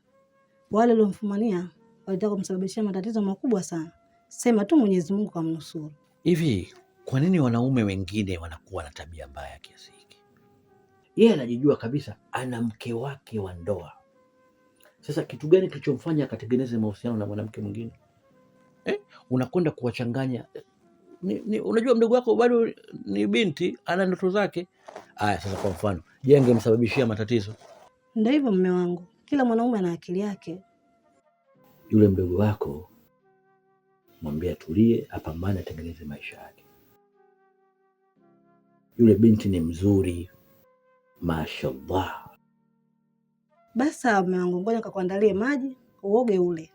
wale waliomfumania walitaka kumsababishia matatizo makubwa sana. Sema tu Mwenyezi Mungu kamnusuru. Hivi kwa nini wanaume wengine wanakuwa na tabia mbaya kiasi hiki? Yeye anajijua kabisa ana mke wake wa ndoa. Sasa kitu gani kilichomfanya akatengeneze mahusiano na mwanamke mwingine? Unakwenda kuwachanganya. Unajua mdogo wako bado ni binti, ana ndoto zake. Aya, sasa kwa mfano, je, angemsababishia matatizo? Ndio hivyo mume wangu. Kila mwanaume ana akili yake. Yule mdogo wako mwambie atulie, apambane, atengeneze maisha yake. Yule binti ni mzuri, mashallah. Basi mume wangu, ngoja nikakuandalie maji, uoge ule.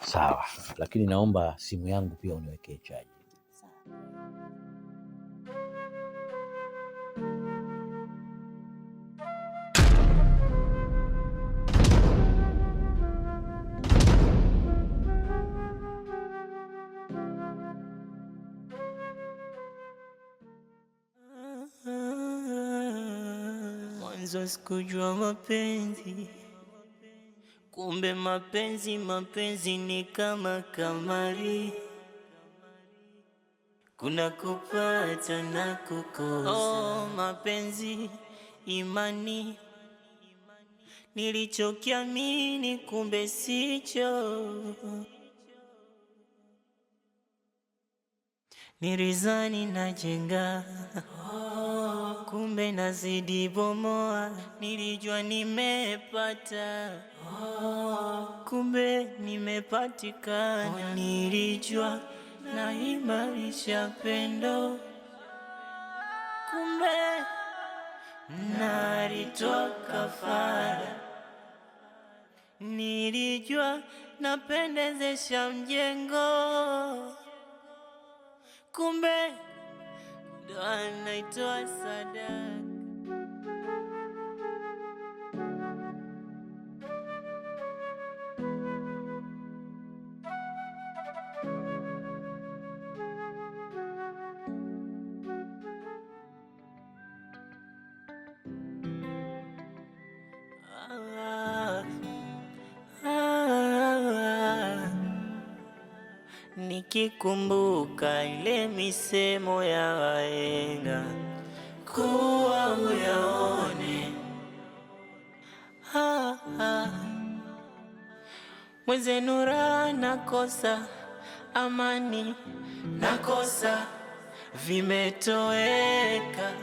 Sawa, lakini naomba simu yangu pia uniwekee chaji. Mwanzo sikujua mapenzi, kumbe mapenzi ni kama kamari, kuna kupata na kukosa. Oh, mapenzi imani, nilichokiamini kumbe sicho. Nirizani najenga, kumbe nazidi bomoa. Nilijua nimepata, kumbe nimepatikana. Nilijua naimarisha pendo, kumbe nalitoa kafara. Nilijua napendezesha mjengo, kumbe ndo anaitoa sadaka. nikikumbuka ile misemo ya wahenga, kuwa uyaone mwenzenu raha nakosa, amani nakosa, vimetoweka.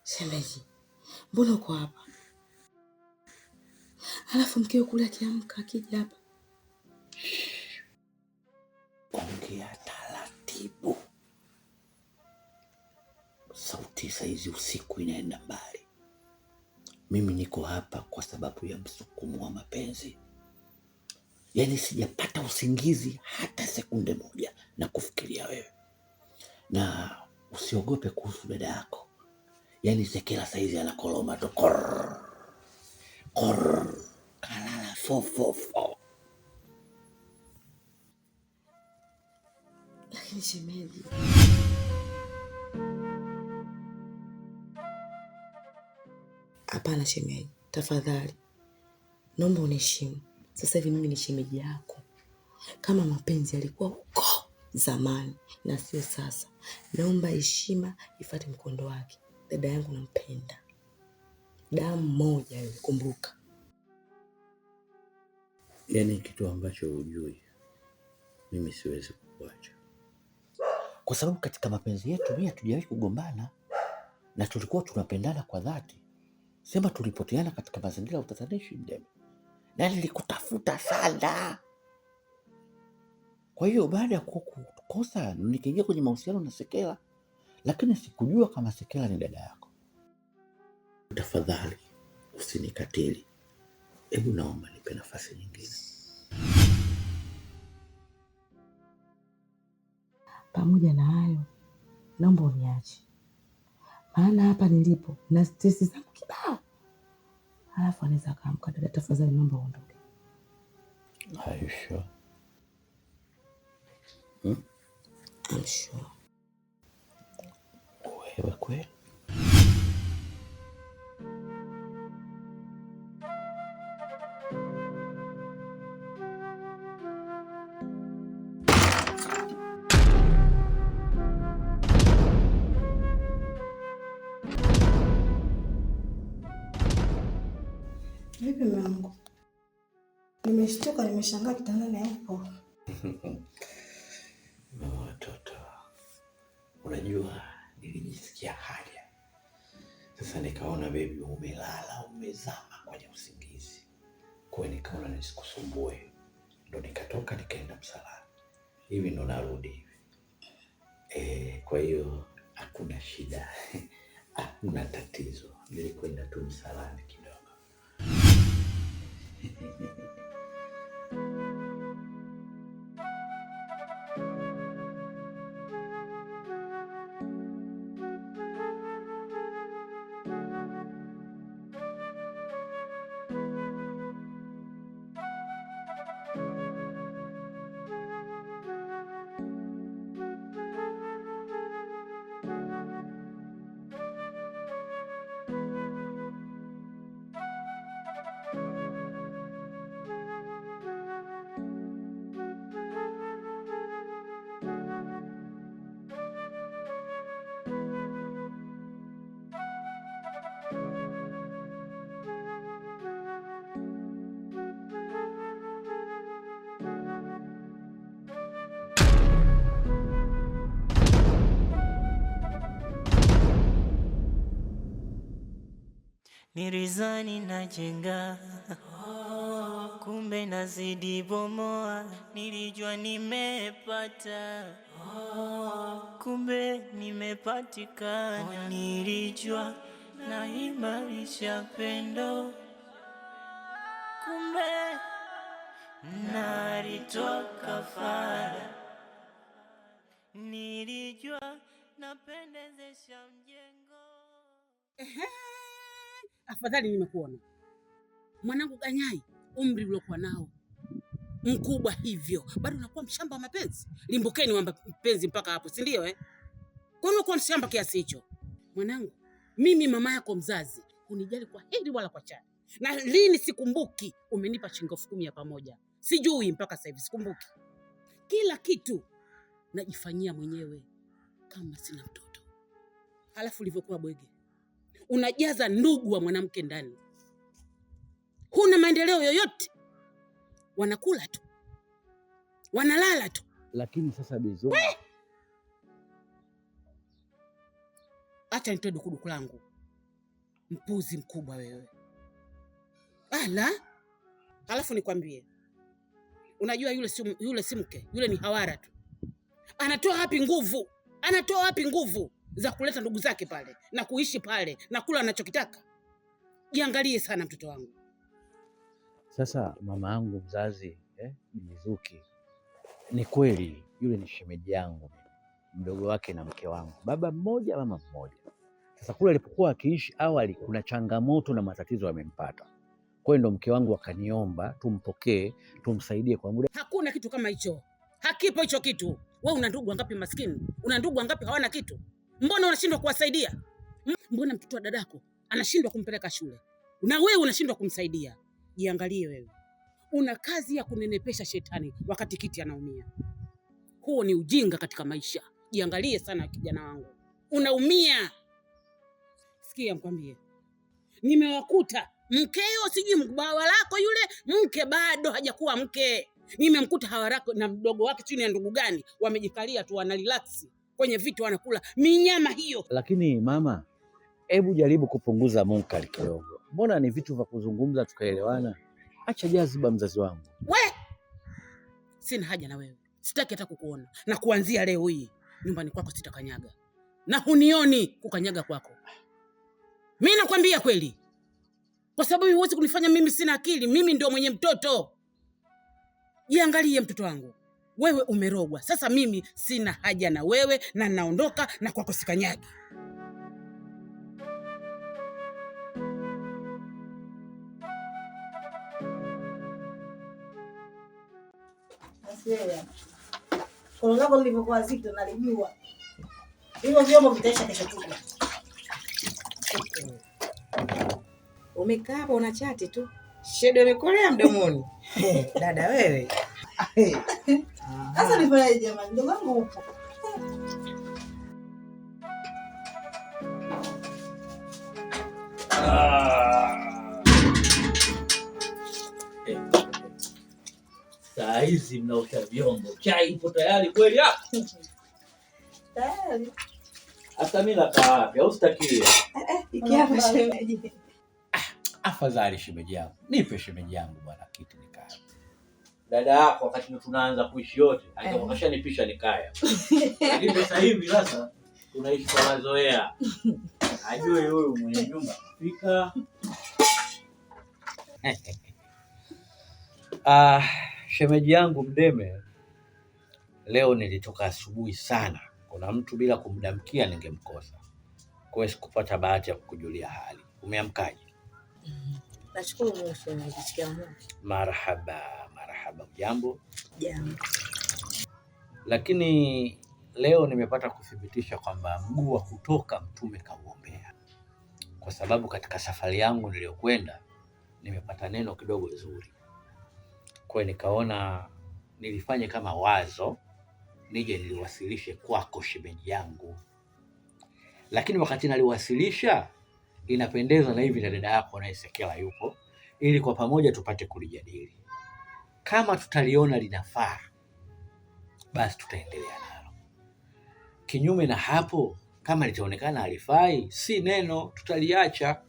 Shemeji, mbona uko hapa? Halafu mkeo kule akiamka akija hapa. Ongea taratibu. Sauti saizi usiku inaenda mbali. Mimi niko hapa kwa sababu ya msukumo wa mapenzi. Yaani sijapata usingizi hata sekunde moja na kufikiria wewe. Na usiogope kuhusu dada yako. Yaani Sekela saizi anakoloma tu korr. Kalala fo. Lakini shemeji, hapana shemeji, tafadhali naomba uniheshimu. Sasa hivi mimi ni shemeji yako. Kama mapenzi yalikuwa huko zamani na sio sasa, naomba heshima ifuate mkondo wake. Dada yangu nampenda, damu moja hiyo, kumbuka. Yaani kitu ambacho hujui, mimi siwezi kukuacha. Kwa sababu katika mapenzi yetu mimi hatujawahi kugombana na tulikuwa tunapendana kwa dhati. Sema tulipoteana katika mazingira ya utatanishi Mdeme. Na nilikutafuta sana. Kwa hiyo baada ya kukosa nikaingia kwenye mahusiano na Sekela, lakini sikujua kama Sekela ni dada yako. Tafadhali usinikatili. Hebu naomba nipe nafasi nyingine. Pamoja na hayo, naomba uniache. Maana hapa nilipo na stress zangu kibao. Halafu anaweza kaamka. Dada, tafadhali naomba uondoke. Are you sure? I'm sure. Wewe kweli? Vipi mwanangu? Nimeshtuka, nimeshangaa kitandani hapo. Watoto. Unajua nilijisikia haja. Sasa nikaona baby umelala, umezama kwenye usingizi. Kwa hiyo nikaona nisikusumbue. Ndo nikatoka nikaenda msalani. Hivi ndo narudi hivi. Kwa hiyo hakuna shida. Hakuna tatizo. Nilikwenda tu msalani kidogo. Nirizani najenga kumbe nazidi bomoa. Nilijua nimepata, kumbe nimepatikana. Nilijua naimarisha pendo, kumbe nalitoa kafara. Nilijua napendezesha mjengo. Afadhali nimekuona mwanangu Ganyai, umri uliokuwa nao mkubwa hivyo, bado unakuwa mshamba wa mapenzi. Limbukeni wa mapenzi mpaka hapo, si ndio? Kwa nini uko mshamba kiasi hicho? Mwanangu, mimi mama yako mzazi, unijali kwa heri wala kwa chani. Na lini sikumbuki umenipa shilingi 10,000 ya pamoja. Sijui mpaka sasa hivi sikumbuki. Kila kitu najifanyia mwenyewe kama sina mtoto. Halafu ulivyokuwa bwege, unajaza ndugu wa mwanamke ndani. Huna maendeleo yoyote. Wanakula tu, wanalala tu. Lakini sasa Bizo, acha nitoe dukuduku langu. Mpuzi mkubwa wewe. Ala. Halafu nikwambie, unajua yule si mke, yule ni hawara tu. Anatoa wapi nguvu za kuleta ndugu zake pale na kuishi pale na kula anachokitaka? Jiangalie sana mtoto wangu. Sasa mama yangu mzazi Mizuki, ni kweli yule ni shemeji yangu, mdogo wake na mke wangu, baba mmoja mama mmoja. Sasa kule alipokuwa akiishi awali, kuna changamoto na matatizo yamempata. Kwa hiyo ndo mke wangu akaniomba tumpokee, tumsaidie kwa muda. Hakuna kitu kama hicho. Hakipo hicho kitu. Wewe una ndugu wangapi maskini? Una ndugu wangapi hawana kitu? Mbona unashindwa kuwasaidia? Mbona mtoto wa dadako anashindwa kumpeleka shule na wewe unashindwa kumsaidia? Jiangalie wewe. Una kazi ya kunenepesha shetani wakati kiti anaumia. Huo ni ujinga katika maisha. Jiangalie sana kijana wangu. Unaumia. Sikia mkwambie. Nimewakuta mkeo sijui mbawa lako yule mke bado hajakuwa mke. Nimemkuta hawarako na mdogo wake chini ya ndugu gani wamejikalia tu wana relax kwenye vitu wanakula minyama hiyo. Lakini mama, hebu jaribu kupunguza munkari kidogo. Mbona ni vitu vya kuzungumza tukaelewana? Acha jaziba mzazi wangu. Sina haja na wewe. Sitaki hata kukuona. Na kuanzia leo hii nyumbani kwako sitakanyaga. Na hunioni kukanyaga kwako. Mimi nakwambia kweli. Kwa sababu huwezi kunifanya mimi sina akili. Mimi ndio mwenye mtoto. Jiangalie mtoto wangu. Wewe umerogwa. Sasa mimi sina haja na wewe na naondoka na kwako sikanyagi. Asiye. Kwa sababu nilivyokuwa zito nalijua. Hivyo vyombo vitaisha kesho kutwa. Umekaa hapo una chati tu. Shedo imekolea mdomoni. Dada wewe. Sasa nifanyaje jamani? Ndugu wangu upo. Saa hizi mnaosha vyombo, chai ipo tayari kweli hapo? Tayari. Hata mimi nakaa wapi au sitakie? Ikiapa shemeji. Afadhali shemeji yangu. Nipe shemeji yangu bwana kiti nikae. Dada yako wakati tunaanza kuishi yote, alikuwa nikaya. Lakini sasa hivi sasa tunaishi kwa mazoea. Ajue huyu mwenye nyumba kufika. Shemeji yangu Mdeme, leo nilitoka asubuhi sana. Kuna mtu bila kumdamkia ningemkosa. Kwa hiyo sikupata bahati ya kukujulia hali. Umeamkaje? Nashukuru Mungu shemeji, sikia Mungu. Marhaba. Jambo? Jambo. Lakini leo nimepata kuthibitisha kwamba mguu wa kutoka Mtume kauombea. Kwa sababu katika safari yangu niliyokwenda nimepata neno kidogo zuri. Kwa hiyo nikaona nilifanye kama wazo nije niliwasilishe kwako shemeji yangu. Lakini wakati naliwasilisha inapendeza na hivi na dada yako na Isekela yupo ili kwa pamoja tupate kulijadili. Kama tutaliona linafaa basi tutaendelea nalo. Kinyume na hapo kama litaonekana halifai si neno, tutaliacha.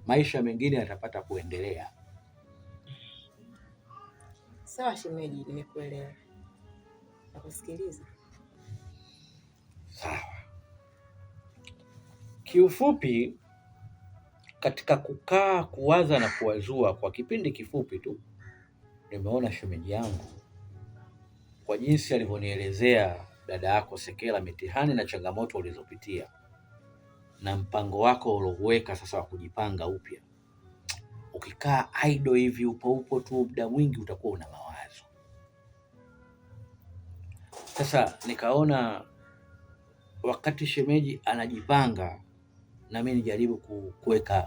Maisha mengine yatapata kuendelea. Sawa shemeji, nimekuelewa. Nakusikiliza. Sawa. Kiufupi, katika kukaa kuwaza na kuwazua kwa kipindi kifupi tu, nimeona shemeji yangu kwa jinsi alivyonielezea dada yako Sekela mitihani na changamoto ulizopitia na mpango wako ulioweka sasa wa kujipanga upya. Ukikaa idle hivi upo tu muda mwingi utakuwa una mawazo. Sasa nikaona wakati shemeji anajipanga na mimi nijaribu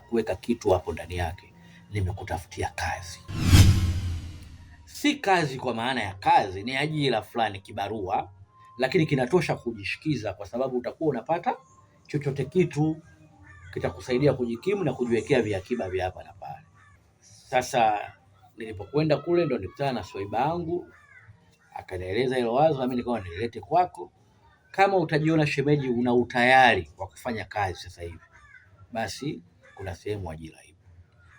kuweka kitu hapo ndani yake. Nimekutafutia kazi. Si kazi kwa maana ya kazi, ni ajira fulani, kibarua, lakini kinatosha kujishikiza kwa sababu utakuwa unapata chochote kitu kitakusaidia kujikimu na kujiwekea viakiba vya hapa na pale. Sasa nilipokwenda kule ndo nilikutana na swaiba yangu, akanieleza hilo wazo na mimi nikaona nilete kwako. Kama utajiona shemeji una utayari wa kufanya kazi sasa hivi, basi kuna sehemu ajira hiyo.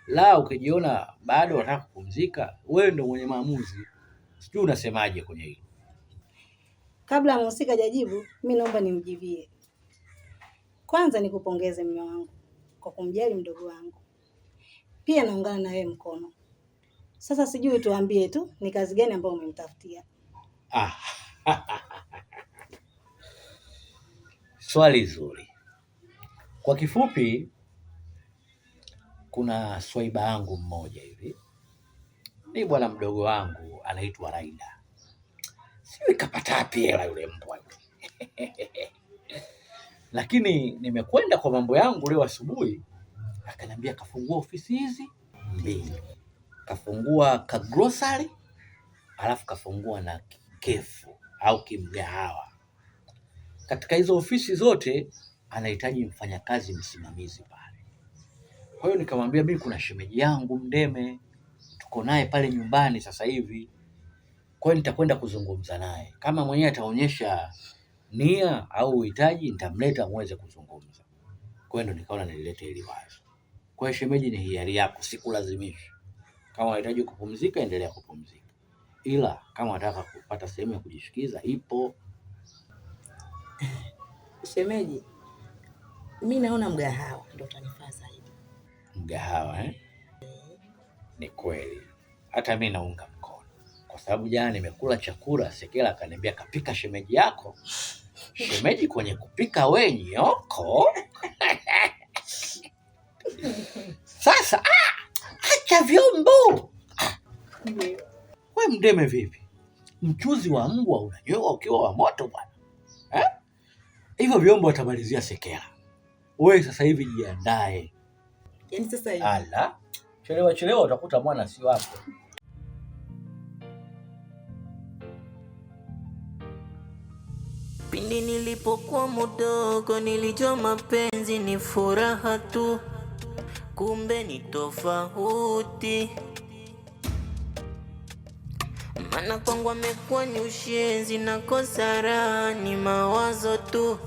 La ukijiona bado unataka kupumzika, wewe ndio mwenye maamuzi. Sijui unasemaje kwenye hilo. Kabla mhusika hajajibu, mimi naomba nimjibie. Kwanza nikupongeze mume wangu kwa kumjali mdogo wangu. Pia naungana na wewe mkono. Sasa sijui tuambie tu ni kazi gani ambayo umemtafutia. Swali zuri. Kwa kifupi, kuna swaiba yangu mmoja hivi, ni bwana mdogo wangu anaitwa Raida. Sijui kapata wapi hela yule mbwa. Lakini nimekwenda kwa mambo yangu leo asubuhi, akaniambia kafungua ofisi hizi 2. Kafungua ka grocery, alafu kafungua na kefu au kimgahawa. Katika hizo ofisi zote anahitaji mfanyakazi msimamizi pale. Kwa hiyo nikamwambia mimi kuna shemeji yangu Mdeme, tuko naye pale nyumbani sasa hivi. Kwa hiyo nitakwenda kuzungumza naye. Kama mwenyewe ataonyesha nia au uhitaji, nitamleta muweze kuzungumza. Kwa hiyo ndo nikaona nililete hili wazo. Kwa hiyo shemeji, ni hiari yako, sikulazimishi. Kama unahitaji kupumzika, endelea kupumzika. Ila kama unataka kupata sehemu ya kujishikiza, ipo. Shemeji, mimi naona mgahawa ndio utanifaa zaidi. Mgahawa Ni kweli. Hata mimi naunga mkono. Kwa sababu jana nimekula chakula, Sekela akaniambia kapika shemeji yako. Shemeji kwenye kupika we nyoko. Sasa acha vyombo. We Mdeme vipi? Mchuzi wa mbwa unanyoa ukiwa wa moto bwana. Hivyo vyombo atamalizia Sekela. Wewe sasa hivi jiandae. Yaani sasa hivi. Ala, chelewa utakuta mwana si wako. Pindi nilipokuwa mdogo nilijua mapenzi ni furaha tu, kumbe ni tofauti. Maana kwangu amekuwa ni ushenzi na kosa raha, ni mawazo tu,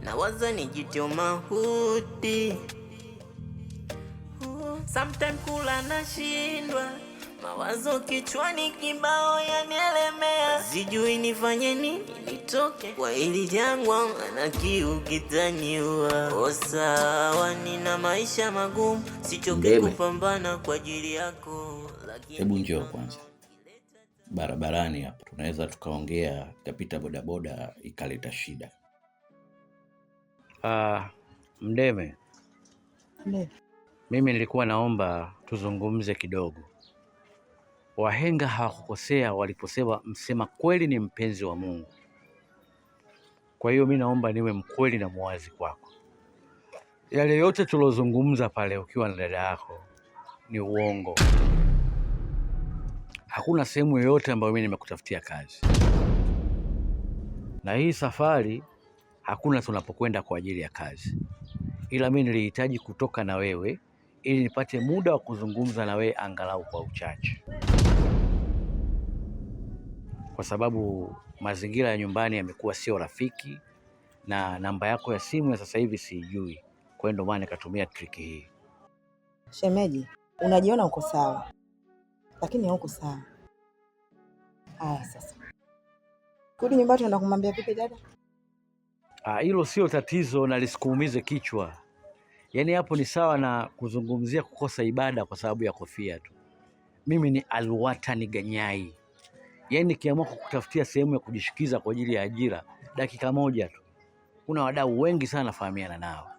nawaza nijitio mahuti. Sometime kula nashindwa, mawazo kichwani kibao yanielemea. Sijui nifanye nini nitoke kwa hili jangwa, na kiu kitaniua. Sawa, nina maisha magumu, sichoke kupambana kwa ajili yako. Hebu njoo kwanza. Barabarani hapa tunaweza tukaongea, tukapita bodaboda ikaleta shida. Mdeme. Mimi nilikuwa naomba tuzungumze kidogo. Wahenga hawakukosea waliposema msema kweli ni mpenzi wa Mungu. Kwa hiyo mimi naomba niwe mkweli na muwazi kwako. Yale yote tulozungumza pale ukiwa na dada yako ni uongo. Hakuna sehemu yoyote ambayo mimi nimekutafutia kazi. Na hii safari hakuna tunapokwenda kwa ajili ya kazi. Ila mimi nilihitaji kutoka na wewe ili nipate muda wa kuzungumza na wewe angalau kwa uchache. Kwa sababu mazingira ya nyumbani yamekuwa sio rafiki na namba yako ya simu ya sasa hivi sijui. Kwa hiyo ndo maana nikatumia trick hii. Shemeji, unajiona uko sawa, lakini hauko sawa. Haya sasa, kurudi nyumbani tunaenda kumwambia vipi dada? Hilo sio tatizo na lisikuumize kichwa. Yaani hapo ni sawa na kuzungumzia kukosa ibada kwa sababu ya kofia tu. Mimi ni Alwatan Ganyai. Yaani nikiamua kukutafutia sehemu ya kujishikiza kwa ajili ya ajira, dakika moja tu. Kuna wadau wengi sana nafahamiana nao.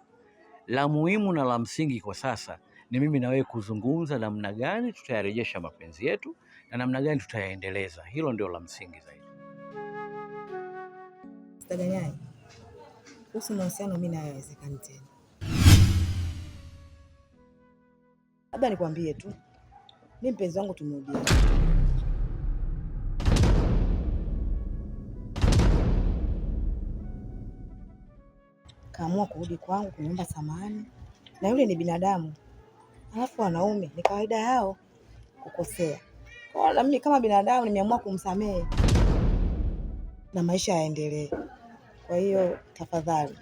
La muhimu na la msingi kwa sasa ni mimi na wewe kuzungumza namna gani tutayarejesha mapenzi yetu na namna gani tutayaendeleza. Hilo ndio la msingi zaidi. Mr. Ganyai, kuhusu mahusiano mimi na haiwezekani tena. Labda nikwambie tu, mimi mpenzi wangu tumerudiana. Kaamua kurudi kwangu kuniomba samahani, na yule ni binadamu. Alafu wanaume ni kawaida yao kukosea. Kwa hiyo mimi kama binadamu nimeamua kumsamehe na maisha yaendelee. Kwa hiyo tafadhali,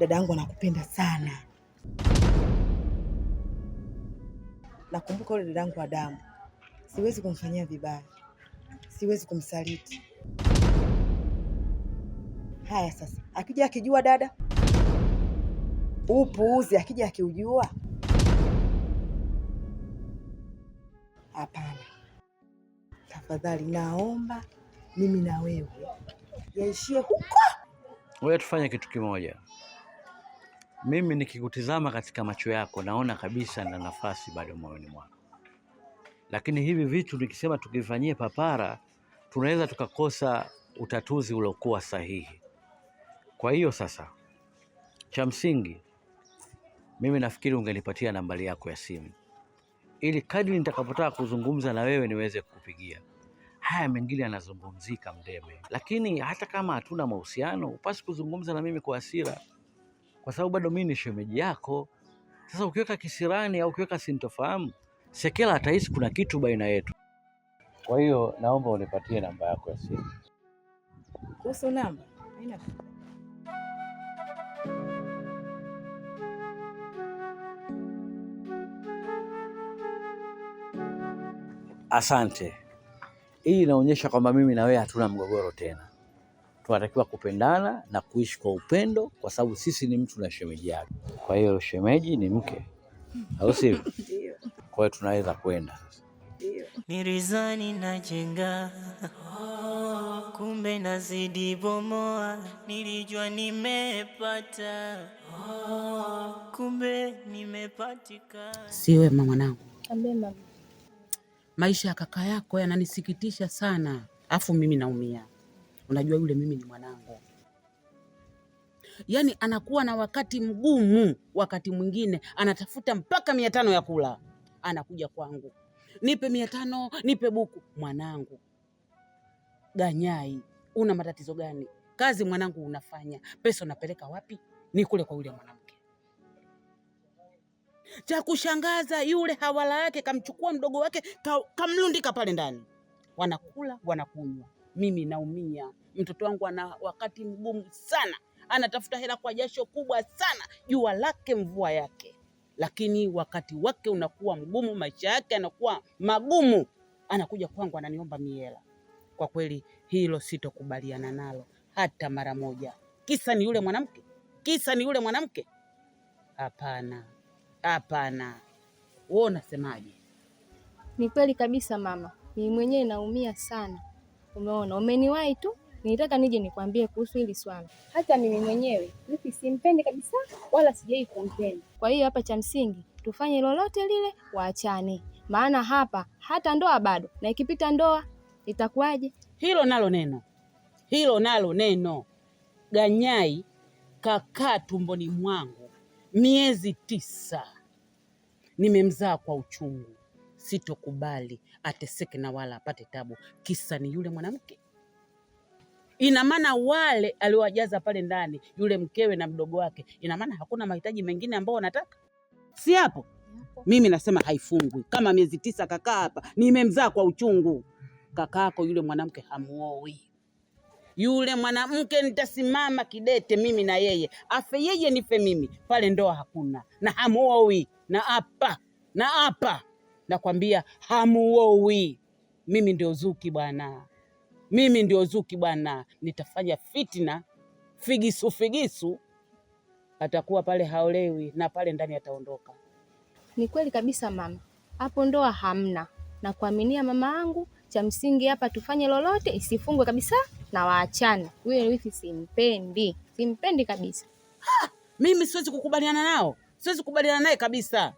dadangu anakupenda sana. Nakumbuka yule dadangu wa damu. Siwezi kumfanyia vibaya. Siwezi kumsaliti. Haya sasa, akija akijua dada, upuuzi akija akiujua. Hapana. Tafadhali naomba mimi na wewe yaishie huko. Wewe tufanye kitu kimoja. Mimi nikikutizama katika macho yako naona kabisa na nafasi bado moyoni mwako. Lakini hivi vitu nikisema tukifanyie papara tunaweza tukakosa utatuzi uliokuwa sahihi. Kwa hiyo sasa, cha msingi mimi nafikiri ungenipatia nambari yako ya simu ili kadri nitakapotaka kuzungumza na wewe niweze kukupigia. Haya mengine yanazungumzika Mdeme, lakini hata kama hatuna mahusiano upasi kuzungumza na mimi kwa hasira, kwa sababu bado mimi ni shemeji yako. Sasa ukiweka kisirani au ukiweka sintofahamu, Sekela atahisi kuna kitu baina yetu. Kwa hiyo naomba unipatie namba yako ya simu. Kuhusu namba, haina. Asante. Hii inaonyesha kwamba mimi na wewe hatuna mgogoro tena. Tunatakiwa kupendana na kuishi kwa upendo kwa sababu sisi ni mtu na shemeji yake. Kwa hiyo shemeji ni mke, au sivyo? Ndio. Kwa hiyo tunaweza kwenda sasa. Ndio. Nirizani najenga, kumbe nazidi bomoa. Nilijua nimepata, kumbe nimepatika. Si wema mwanangu. Ambe mama. Maisha ya kaka yako yananisikitisha sana, afu mimi naumia. Unajua yule mimi ni mwanangu, yaani anakuwa na wakati mgumu. Wakati mwingine anatafuta mpaka 500 ya kula, anakuja kwangu, nipe 500, nipe buku. Mwanangu Ganyai, una matatizo gani? Kazi mwanangu unafanya, pesa unapeleka wapi? Ni kule kwa yule mwanamke. Cha kushangaza yule hawala yake kamchukua mdogo wake kamlundika pale ndani, wanakula wanakunywa. Mimi naumia. Mtoto wangu ana wakati mgumu sana, anatafuta hela kwa jasho kubwa sana, jua lake mvua yake, lakini wakati wake unakuwa mgumu, maisha yake yanakuwa magumu, anakuja kwangu ananiomba hela. Kwa kweli hilo sitokubaliana nalo hata mara moja. Kisa ni yule mwanamke? Kisa ni yule mwanamke? Hapana, hapana. Wewe unasemaje? Ni kweli kabisa mama, mimi mwenyewe naumia sana. Umeona, umeniwahi tu, nilitaka nije nikwambie kuhusu hili swala. Hata mimi mwenyewe Ruthi simpendi kabisa, wala sijai kumpenda. Kwa hiyo hapa cha msingi tufanye lolote lile waachane, maana hapa hata ndoa bado, na ikipita ndoa itakuwaje? Hilo nalo neno, hilo nalo neno. Ganyai kakaa tumboni mwangu miezi 9, nimemzaa kwa uchungu. Sitokubali ateseke na wala apate tabu, kisa ni yule mwanamke. Ina maana wale aliowajaza pale ndani, yule mkewe na mdogo wake, ina maana hakuna mahitaji mengine ambao wanataka? Si hapo? Mimi nasema haifungwi. Kama miezi 9 kakaa hapa, nimemzaa kwa uchungu. Kakaako yule mwanamke hamuoi. Yule mwanamke nitasimama kidete mimi na yeye, afe yeye nife mimi, pale ndoa hakuna, na hamuoi. Na hapa nakwambia hamuoi. Mimi ndio Zuki bwana, mimi ndio Zuki bwana. Nitafanya fitina, figisu atakuwa pale haolewi na pale ndani ataondoka. Ni kweli kabisa mama, hapo ndoa hamna na kuaminia mama yangu. Cha msingi hapa tufanye lolote isifungwe kabisa na waachane. Huyo wifi simpendi kabisa. Mimi siwezi kukubaliana nao, siwezi kukubaliana naye kabisa,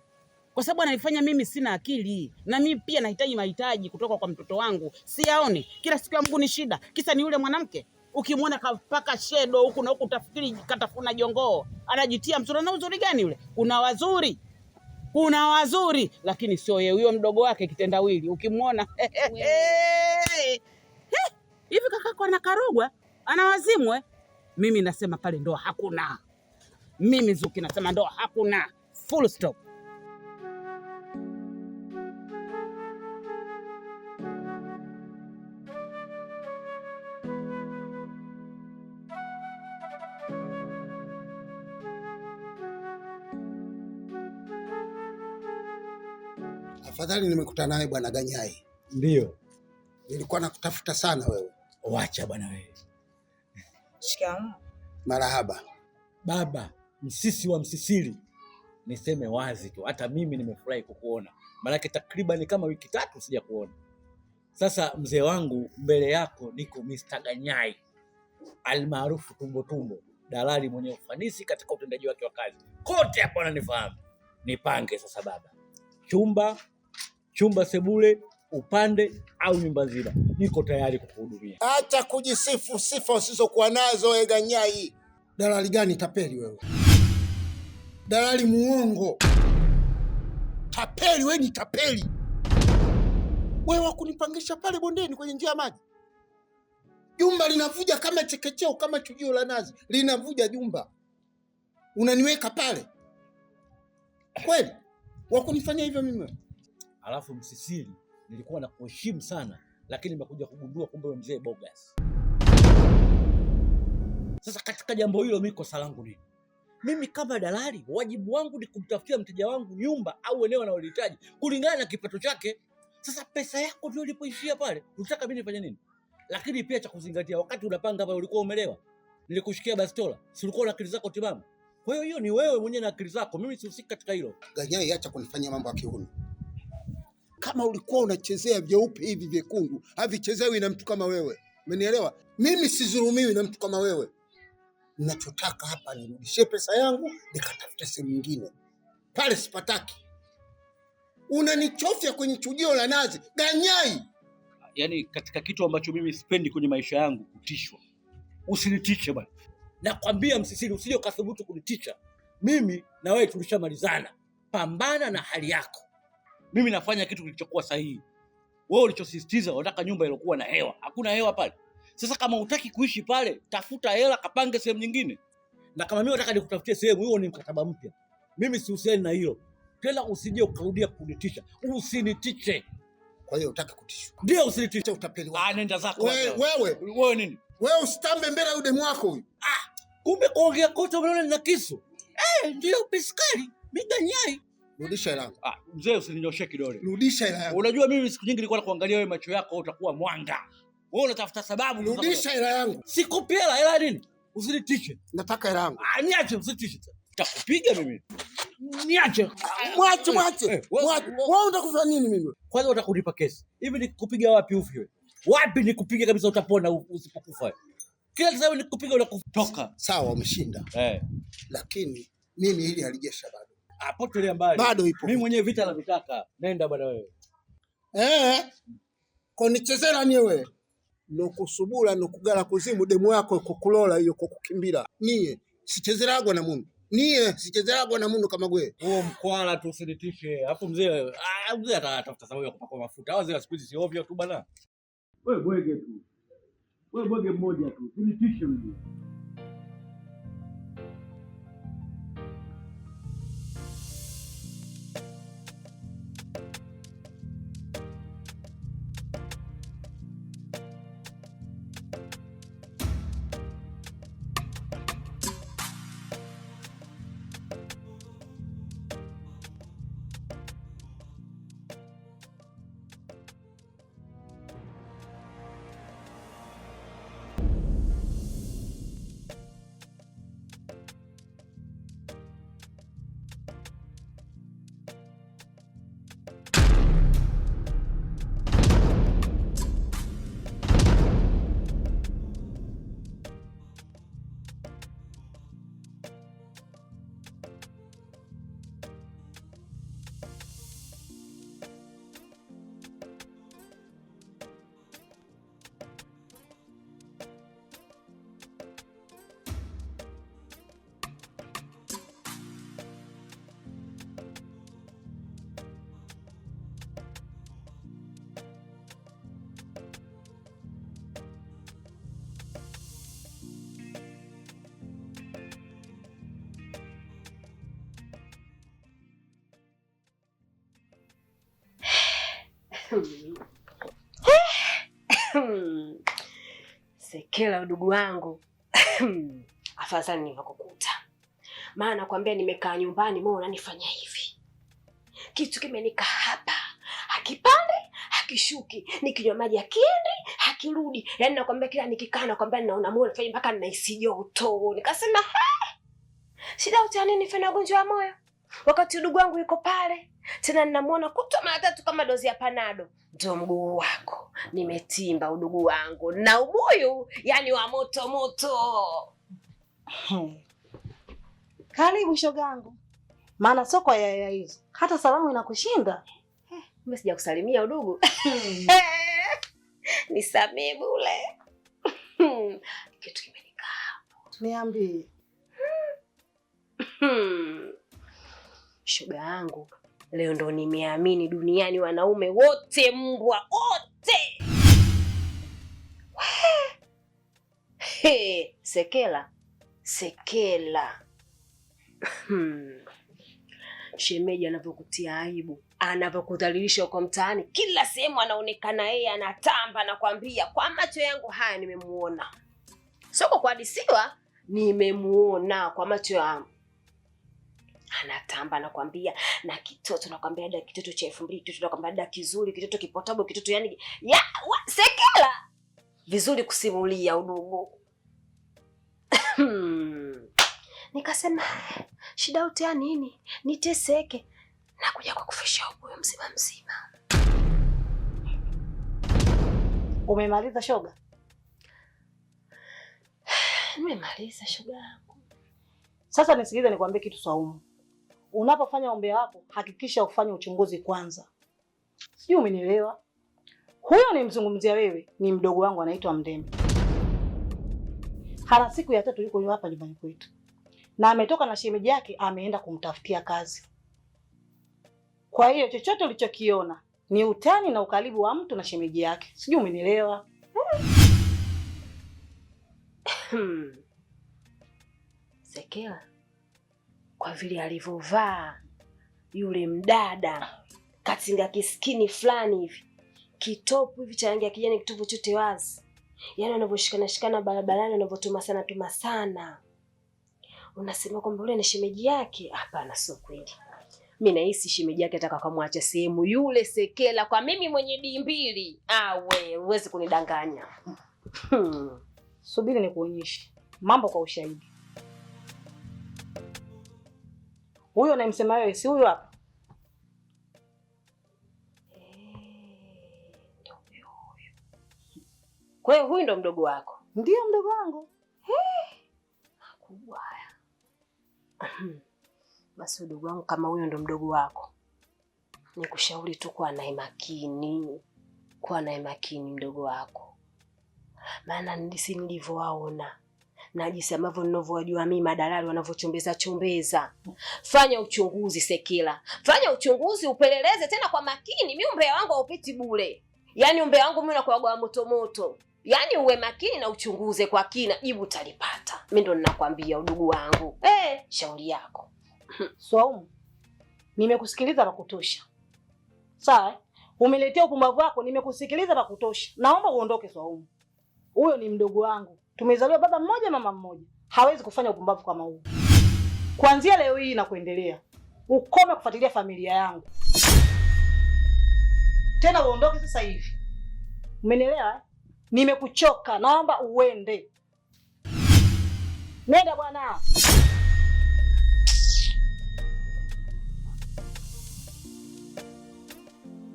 kwa sababu ananifanya mimi sina akili, na mimi pia nahitaji mahitaji kutoka kwa mtoto wangu. Siyaoni kila siku ya Mungu ni shida, kisa ni yule mwanamke. Ukimwona kapaka shedo huku na huku utafikiri katafuna jongoo, anajitia mzuri. Na uzuri gani yule? Kuna wazuri lakini sio yeye. Huyo mdogo wake kitendawili ukimwona hivi kakako anakarogwa, anawazimwe. Mimi nasema pale ndoa hakuna. Mimi Zuki nasema ndoa hakuna, full stop. Afadhali nimekutana naye bwana Ganyai. Ndio. Nilikuwa nakutafuta sana wewe. Wacha bwana wewe. Shikamoo. Marahaba. Baba, msisi wa Msisili. Niseme wazi tu, hata mimi nimefurahi kukuona. Maana takriban kama wiki 3 sija kuona. Sasa mzee wangu, mbele yako niko Mr. Ganyai, almaarufu tumbo, dalali mwenye ufanisi katika utendaji wake wa kazi. Kote hapo ananifahamu. Nipange sasa baba. Chumba sebule, upande au nyumba nzima. Niko tayari kukuhudumia. Acha kujisifu sifa usizokuwa nazo Ganyai. Dalali gani tapeli wewe? Dalali muongo. Tapeli wewe, ni tapeli. Wewe wakunipangisha pale bondeni kwenye njia ya maji. Jumba linavuja kama chekecheo, kama chujio la nazi. Linavuja jumba. Unaniweka pale. Kweli? Wakunifanya hivyo mimi? Alafu Msisili, nilikuwa na kuheshimu sana, lakini nimekuja kugundua kumbe wewe mzee bogus. Sasa katika jambo hilo mimi kosa langu nini? Mimi kama dalali, wajibu wangu ni kumtafutia mteja wangu nyumba au eneo analolihitaji kulingana na kipato chake. Sasa pesa yako ndio ilipoishia pale. Unataka mimi nifanye nini? Lakini pia cha kuzingatia, wakati unapanga pale ulikuwa umelewa. Nilikushikia bastola. Si ulikuwa na akili zako timamu? Kwa hiyo ni wewe mwenyewe na akili zako. Mimi sihusiki katika hilo. Ganyai, acha kunifanyia mambo ya kihuni. Kama ulikuwa unachezea vyeupe hivi vyekundu, havichezewi na mtu kama wewe. Umenielewa? Mimi sidhulumiwi na mtu kama wewe. Ninachotaka hapa nirudishie pesa yangu, nikatafute sehemu nyingine. Pale sipataki. Unanichofya kwenye chujio la nazi. Ganyai! Yaani katika kitu ambacho mimi sipendi kwenye maisha yangu, kutishwa. Usinitishe bwana. Nakwambia Msisili, usije ukathubutu kunitisha. Mimi na wewe tulishamalizana. Pambana na hali yako. Mimi nafanya kitu kilichokuwa sahihi. Wewe ulichosisitiza unataka nyumba iliyokuwa na hewa. Hakuna hewa pale. Sasa kama hutaki kuishi pale, tafuta hela kapange sehemu nyingine. Na kama mimi nataka nikutafutie sehemu, hiyo ni mkataba mpya. Mimi sihusiani na hilo. Tena usije ukarudia kunitisha. Usinitiche. Kwa hiyo utaki kutishwa? Ndio, usinitishe. Utapeli wako. Nenda zako. Wewe nini? Wewe usitambe mbele ya udemu wako huyu. Kumbe kuongea kote unaona nina kisu. Ndio piskali, Ganyai. Rudisha hela yangu. Mzee usininyoshe kidole. Rudisha hela yangu. Unajua mimi siku nyingi nilikuwa nakuangalia wewe, macho yako utakuwa mwanga. Wewe unatafuta sababu. Rudisha hela yangu. Sikupi hela nini? Usinitishe. Nataka hela yangu. Niache, usinitishe. Nitakupiga mimi. Niache. Mwache. Wewe unataka nini mimi? Kwanza utakunipa kesi. Hivi nikupiga wapi ufi wewe? Wapi nikupiga kabisa utapona usipokufa wewe? Kila sababu nikupiga unakutoka. Sawa, umeshinda. Lakini mimi hili halijesha bado. Potelea mbali. Bado ipo. Mimi mwenyewe vita na vitaka. Nenda bwana wewe. Konichezera niwe. Nokusubula nokugala kuzimu demu yako kukulola hiyo kukukimbira. Niye sichezeragwa na mundu. Sichezeragwa na mundu kama gwe. Huo mkwala tu usinitishe. Alafu mzee atatafuta sababu ya kupaka mafuta. Hao wazee siku hizi si ovyo tu bwana. Wewe bwege tu. Wewe bwege mmoja tu. Usinitishe mimi. Sekela udugu wangu. Afadhali nilivyokukuta. Maana nakwambia nimekaa nyumbani mbona unanifanya hivi? Kitu kimenika hapa. Hakipande, hakishuki. Nikinywa maji hakiendi, hakirudi. Yaani nakwambia kila nikikaa nakwambia naona moyo unafanya mpaka ninahisi joto. Nikasema, shida utani nifanya ugonjwa wa moyo. Wakati udugu wangu yuko pale, tena ninamuona kutwa mara 3 kama dozi ya panado. Ndio mguu wako. Nimetimba udugu wangu. Na ubuyu, yani wa moto moto. Karibu shogangu. Maana soko ya yaya hizo. Hata salamu inakushinda. Mimi sija kusalimia udugu. Nisamee bure. Kitu kimenika hapo. Niambie. Shoga yangu, leo ndo nimeamini duniani wanaume wote mbwa wote. Sekela. Shemeji anavyokutia aibu, anavyokudhalilisha huko mtaani, kila sehemu anaonekana yeye anatamba na kwambia kwa macho yangu haya nimemuona. Soko kwa hadisiwa, nimemuona kwa macho yangu. Anatamba nakwambia na kitoto nakwambia dada kitoto cha 2000 kitoto nakwambia dada kizuri kitoto kipotable kitoto yani Sekela vizuri kusimulia udugu. Nikasema shida utea nini? Niteseke na kuja kwa kufisha huyo mzima. Umemaliza shoga? Nimemaliza shoga yangu. Sasa nisikilize nikwambie kitu Saumu. Unapofanya ombe wako hakikisha ufanye uchunguzi kwanza. Sijui umenielewa? Huyo nimzungumzia wewe ni mdogo wangu anaitwa Mdeme. Hana siku ya 3 yuko hapa nyumbani kwetu. Na ametoka na shemeji yake ameenda kumtafutia kazi. Kwa hiyo chochote ulichokiona ni utani na ukaribu wa mtu na shemeji yake. Sijui umenielewa? Sekela kwa vile alivyovaa yule mdada katinga kiskini fulani hivi kitopu hivi cha rangi ya kijani kitovu chote wazi, yaani anavyoshikana barabarani anavyotuma sana, unasema kwamba yule ni shemeji yake? Hapana, sio kweli. Mimi nahisi shemeji yake ataka kumwacha sehemu yule Sekela kwa mimi mwenye dimbili. We huwezi kunidanganya. Subiri nikuonyeshe mambo kwa ushahidi. Huyo unayemsema wewe si huyo hapa? Ndio huyo. Kwa hiyo huyu ndo mdogo wako? Ndio mdogo wangu. Makubwa haya. Basi mdogo wangu kama huyo ndo mdogo wako, nikushauri tu kuwa naye makini mdogo wako. Maana ndisi nilivyowaona na jinsi ambavyo ninavyojua mimi madalali wanavyochombeza. Fanya uchunguzi Sekela. Fanya uchunguzi, upeleleze tena kwa makini. Mimi umbea wangu haupiti bure. Yaani umbea wangu mimi unakuwa moto. Yaani uwe makini na uchunguze kwa kina, jibu utalipata. Mimi ndo ninakwambia udugu wangu. Shauri yako. Swaumu, nimekusikiliza na kutosha. Sawa? Umeletea upumbavu wako, nimekusikiliza na kutosha. Naomba uondoke Swaumu. Huyo ni mdogo wangu. Tumezaliwa baba mmoja mama mmoja. Hawezi kufanya upumbavu kama huo. Kuanzia leo hii na kuendelea, ukome kufuatilia familia yangu. Tena uondoke sasa hivi. Umenielewa? Nimekuchoka, naomba uende. Nenda bwana.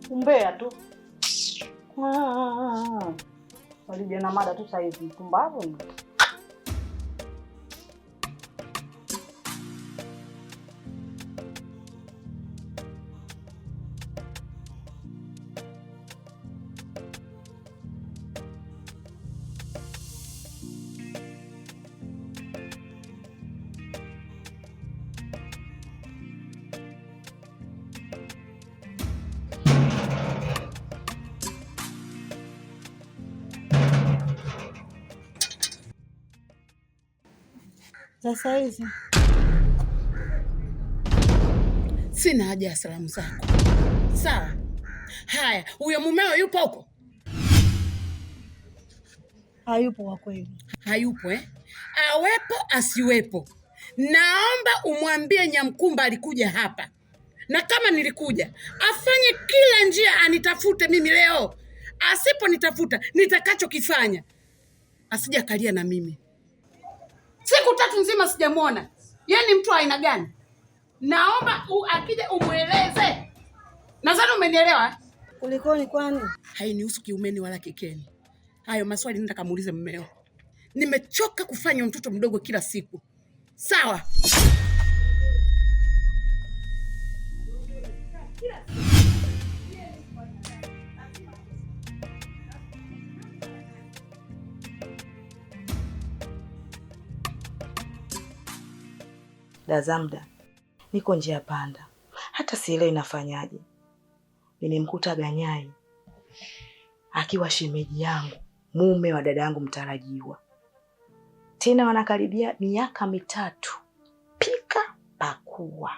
Umbea tu. Walija na mada tu sasa hivi mpumbavu ni. Sasa hizi sina haja ya salamu zako, sawa? Haya, huyo mumeo yupo huko? Hayupo kwa kweli. Hayupo Awepo asiwepo, naomba umwambie Nyamkumba alikuja hapa, na kama nilikuja afanye kila njia anitafute mimi leo. Asiponitafuta nitakachokifanya asija kalia na mimi. Siku 3 nzima sijamwona. Yeye ni mtu aina gani? Naomba akija umweleze. Nadhani umenielewa. Kulikoni kwani? Hainihusu kiumeni wala kikeni. Hayo maswali nenda kamuulize mmeo. Nimechoka kufanya mtoto mdogo kila siku. Sawa? Dazamda, niko njia panda, hata sielewi nafanyaje. Nimemkuta Ganyai akiwa shemeji yangu, mume wa dada yangu mtarajiwa, tena wanakaribia miaka 3, pika pakua.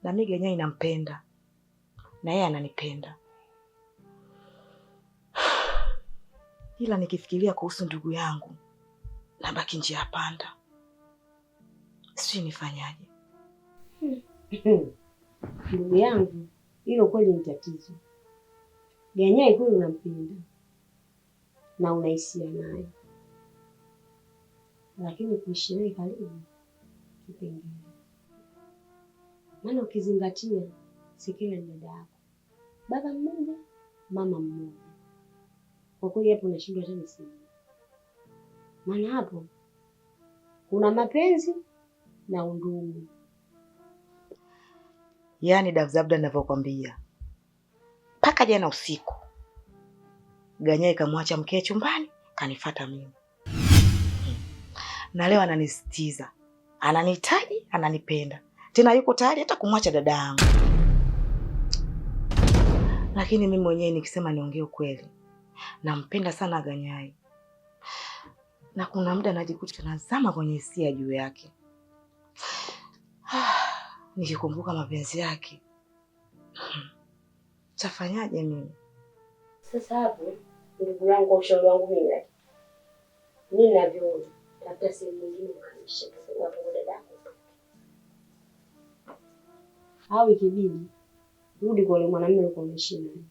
Na mimi Ganyai nampenda na yeye ananipenda, ila nikifikiria kuhusu ndugu yangu nabaki njia panda. Sijui nifanyaje. Ndugu yangu, hilo kweli ni tatizo. Ganyai kweli unampenda na unahisia naye, lakini kuishi naye karibu kipengele. Maana ukizingatia Sekela ni dada yako, baba mmoja mama mmoja. Kwa kweli hapo unashindwa hata niseme. Maana hapo kuna mapenzi na undugu. Yaani Davzabda ninavyokuambia, mpaka jana usiku Ganyai kamwacha mkee chumbani kanifuata mimi. Na leo ananisitiza, ananihitaji, ananipenda, tena yuko tayari hata kumwacha dada yangu. Lakini mimi mwenyewe nikisema niongee ukweli, nampenda sana Ganyai, na kuna muda najikuta nazama kwenye hisia juu yake. Nikikumbuka mapenzi yake, tafanyaje mimi? Sasa hapo ndugu yangu, kwa ushauri wangu mimi navyoona, tafuta sehemu nyingine ukaishi, kwa sababu hapo dada yako. Au ikibidi rudi kwa yule mwanamume uko unaishi naye.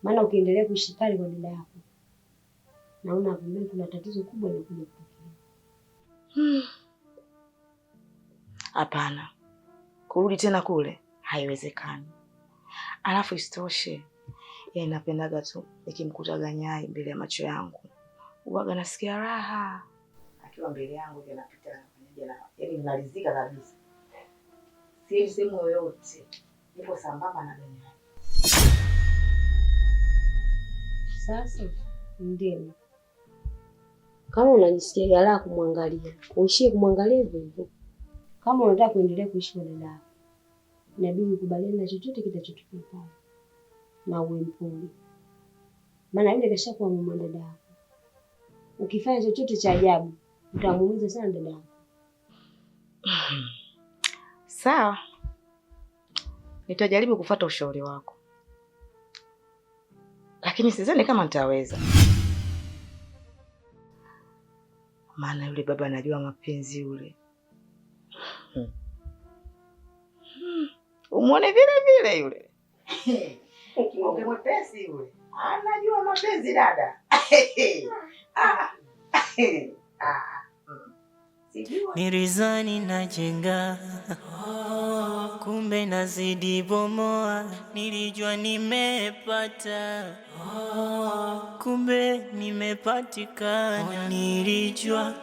Maana ukiendelea kuishi pale kwa dada yako, naona hapo mbele kuna tatizo kubwa linakuja kutokea. Hapana, kurudi tena kule haiwezekani. Alafu isitoshe, yeye napendaga tu nikimkuta Ganyai mbele ya macho yangu, uwaga nasikia raha. Akiwa mbele yangu yanapita na yaani ninaridhika kabisa. Si sehemu yoyote niko sambamba na Ganyai. Sasa ndio kama unajisikia raha kumwangalia, uishie kumwangalia hivyo. Kama unataka kuendelea kuishi na dada yako, inabidi ukubaliane na chochote kitachotokea pale na uwe mpole. Maana yule kashakuwa mume dada yako. Ukifanya chochote cha ajabu, utamuumiza sana dada yako. Sawa, nitajaribu kufuata ushauri wako, lakini sidhani kama nitaweza. Maana yule baba anajua mapenzi yule. Umuone vile vile yule. Kimoke mwepesi yule. Anajua mapenzi dada. Nirizani najenga, kumbe nazidi bomoa. Nilijua nimepata, kumbe nimepatikana. Nilijua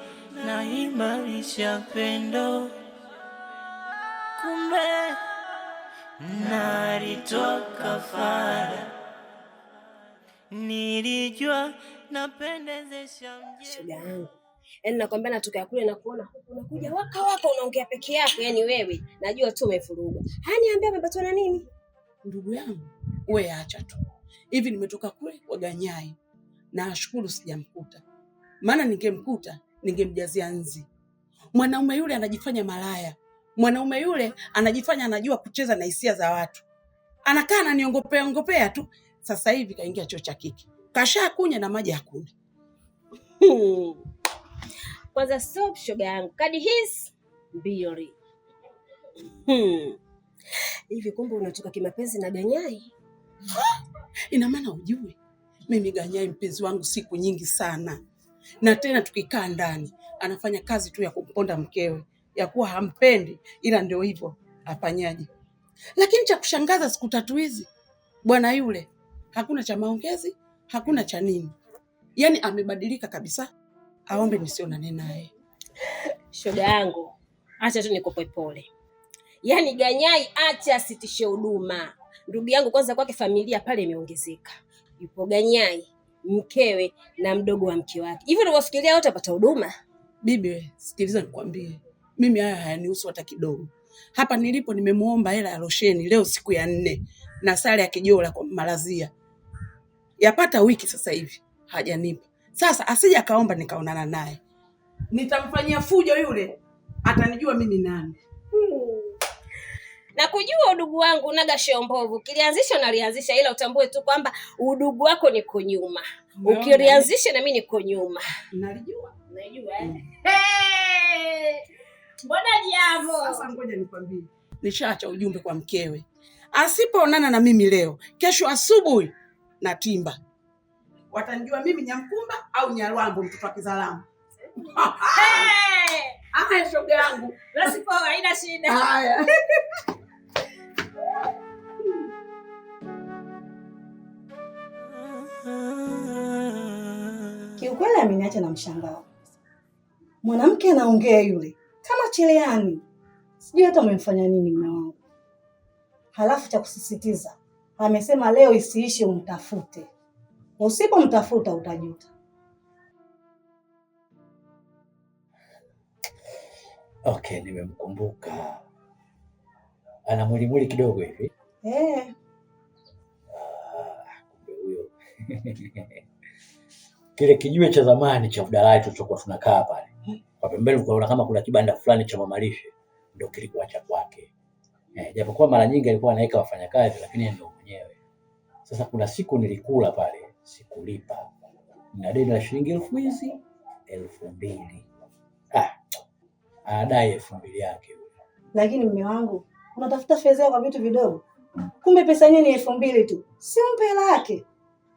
naimarisha pendo, kumbe nalitoa kafara. Nilijua napendezesha shoga yangu. Yaani nakwambia natoka kule na kuona huku unakuja waka unaongea peke yako, yani wewe najua tu umefuruga. Niambia umepatwa na nini? Ndugu yangu, wewe acha tu. Hivi nimetoka kule kwa Ganyai. Na nashukuru sijamkuta. Maana ningemkuta, ningemjazia nzi. Mwanaume yule anajifanya malaya. Mwanaume yule anajifanya anajua kucheza na hisia za watu, anakaa ananiongopea tu. Sasa hivi kaingia choo cha kike, kashaa kunya na maji hakuna. Kwanza stop shoga yangu, kadi his mbili. Hivi kumbe unatoka kimapenzi na Ganyai? Ina maana ujue mimi Ganyai mpenzi wangu siku nyingi sana, na tena tukikaa ndani anafanya kazi tu ya kumponda mkewe, ya kuwa hampendi, ila ndio hivyo afanyaje. Lakini cha kushangaza siku 3 hizi bwana yule hakuna cha maongezi, hakuna cha nini, yaani amebadilika kabisa. Aombe nisionane naye. Shoga yangu, acha tu nikupe pole. Yaani Ganyai acha asitishe huduma. Ndugu yangu, kwanza kwake familia pale imeongezeka. Yupo Ganyai, mkewe na mdogo wa mke wake. Hivi unawafikiria wote wapata huduma? Bibi we, sikiliza nikwambie. Mimi haya hayanihusu hata kidogo. Hapa nilipo nimemuomba hela ya losheni leo siku ya 4 na sare ya kijola kwa malazia. Yapata wiki sasa hivi hajanipa. Sasa asije akaomba nikaonana naye. Nitamfanyia fujo yule, atanijua mimi nani. Na kujua udugu wangu unaga shombovu. Kilianzisha unalianzisha, ila utambue tu kwamba udugu wako niko nyuma. Ukilianzisha na mimi niko nyuma. Nalijua. Unajua Mbona jambo? Sasa ngoja nikwambie. Nishaacha ujumbe kwa mkewe. Asipoonana na mimi leo, kesho asubuhi na timba. Watanijua mimi Nyamkumba au Nyarwambo mtoto wa Kizalamu. Haya shoga yangu. Basi poa, haina shida. Haya. Kiukweli ameniacha na mshangao. Mwanamke anaongea yule kama cheleani. Sijui hata umemfanya nini mume wangu. Halafu cha kusisitiza, amesema leo isiishe umtafute. Usipomtafuta utajuta. Okay, nimemkumbuka. Ana mwili kidogo hivi. Kumbe huyo. Kile kijiwe cha zamani cha udalai tulichokuwa tunakaa pale. Kwa pembeni ukaona kama kuna kibanda fulani cha mamalishe, ndio kilikuwa cha kwake. Japokuwa mara nyingi alikuwa anaweka wafanyakazi, lakini ndio mwenyewe. Sasa kuna siku nilikula pale, sikulipa. Na deni la shilingi 2,000. Anadai 2,000 yake. Lakini mume wangu, unatafuta fedha kwa vitu vidogo. Kumbe pesa yenyewe ni 2,000 tu. Si umpe hela yake.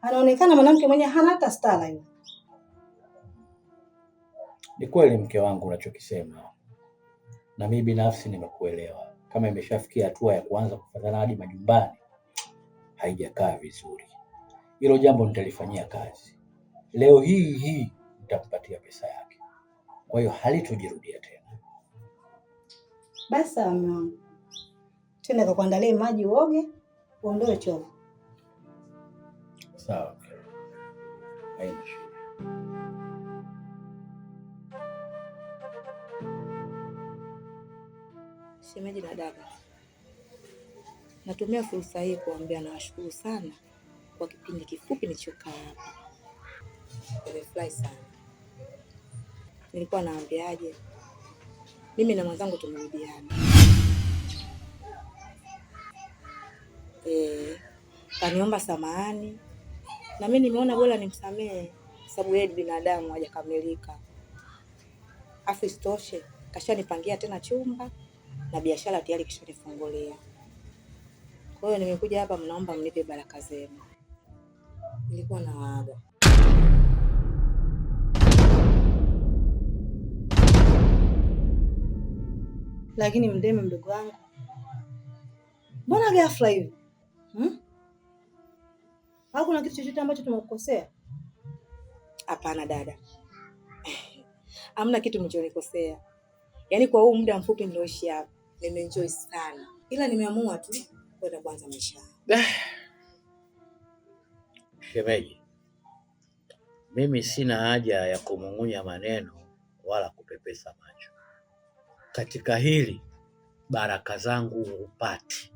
Anaonekana mwanamke mwenye hana hata stara hiyo. Ni kweli mke wangu unachokisema. Na mimi binafsi nimekuelewa. Kama imeshafikia hatua ya kuanza kufuatana hadi majumbani, haijakaa vizuri. Hilo jambo nitalifanyia kazi. Leo hii nitampatia pesa yake. Kwa hiyo halitojirudia tena. Basi mume wangu. Twende kuandalia maji uoge, uondoe chovu. Sawa. Haina shida. Shemeji na dada, natumia fursa hii kuambia nawashukuru sana kwa kipindi kifupi nilichokaa hapa. Nimefurahi sana. Nilikuwa naambiaje, mimi na mwenzangu tumerudiana. Kaniomba samahani na mimi nimeona bora nimsamehe, sababu yeye binadamu hajakamilika. Afu isitoshe kashanipangia tena chumba na biashara tayari kishanifungulia. Kwa hiyo nimekuja hapa, mnaomba mnipe baraka zenu. Nilikuwa nawaaga. Lakini Mdeme mdogo wangu, mbona ghafla hivi? Hakuna kitu chochote ambacho tumekukosea? Hapana dada. Hamna kitu mlichonikosea. Yaani kwa huu muda mfupi nilioishi hapa, nimeenjoy sana. Ila nimeamua tu kwenda kuanza maisha. Shemeji, mimi sina haja ya kumung'unya maneno wala kupepesa macho. Katika hili baraka zangu upati.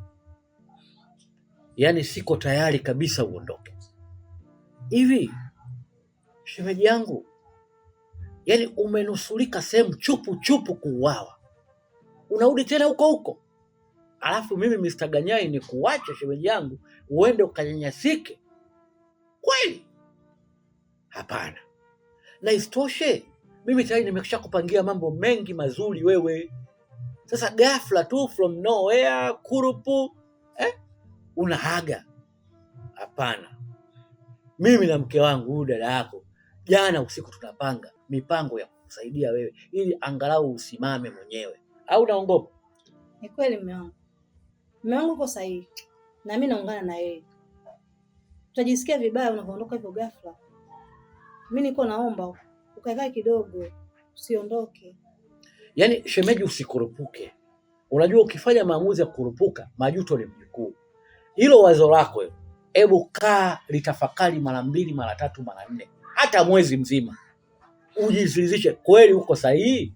Yaani siko tayari kabisa uondoke. Hivi shemeji yangu, yaani umenusulika sehemu chupu kuuawa. unarudi tena huko huko. Alafu mimi Mr. Ganyai ni kuache shemeji yangu uende ukanyanyasike? Kweli? Hapana. Na isitoshe mimi tayari nimekisha kupangia mambo mengi mazuri wewe. Sasa ghafla tu from nowhere kurupu unahaga. Hapana. Mimi na mke wangu huyu dada yako jana usiku tunapanga mipango ya kukusaidia wewe ili angalau usimame mwenyewe. Au unaongopa? Ni kweli mume wangu. Mume wangu uko sahihi. Na mimi naungana na yeye. Utajisikia vibaya unapoondoka hivyo ghafla. Mimi niko naomba ukae kidogo, usiondoke. Yaani shemeji, usikurupuke. Unajua ukifanya maamuzi ya kurupuka, majuto ni mjukuu. Hilo wazo lako hilo, hebu kaa litafakari mara 2, mara 3, mara 4, hata mwezi mzima. Ujiridhishe kweli uko sahihi.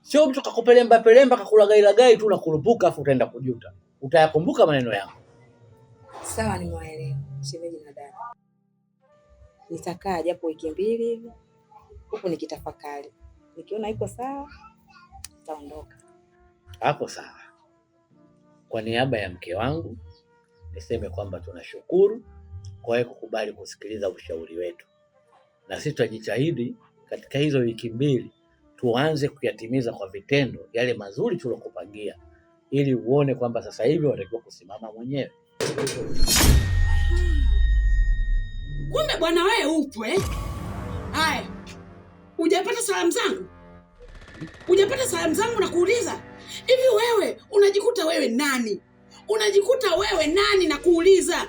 Sio mtu kakupelemba kakulagailagai tu na kurupuka afu utaenda kujuta. Utayakumbuka maneno yangu. Sawa, nimewaelewa shemeji na dada. Nitakaa japo wiki 2 hivi huku nikitafakari. Nikiona iko sawa, nitaondoka. Hapo sawa. Kwa niaba ya mke wangu niseme kwamba tunashukuru kwa wewe kukubali kusikiliza ushauri wetu. Na sisi tutajitahidi katika hizo wiki 2 tuanze kuyatimiza kwa vitendo yale mazuri tulokupangia, ili uone kwamba sasa hivi unatakiwa kusimama mwenyewe. Kumbe bwana wewe upo Haya. Hujapata salamu zangu? Hujapata salamu zangu na kuuliza? Hivi wewe unajikuta wewe nani? Unajikuta wewe nani na kuuliza?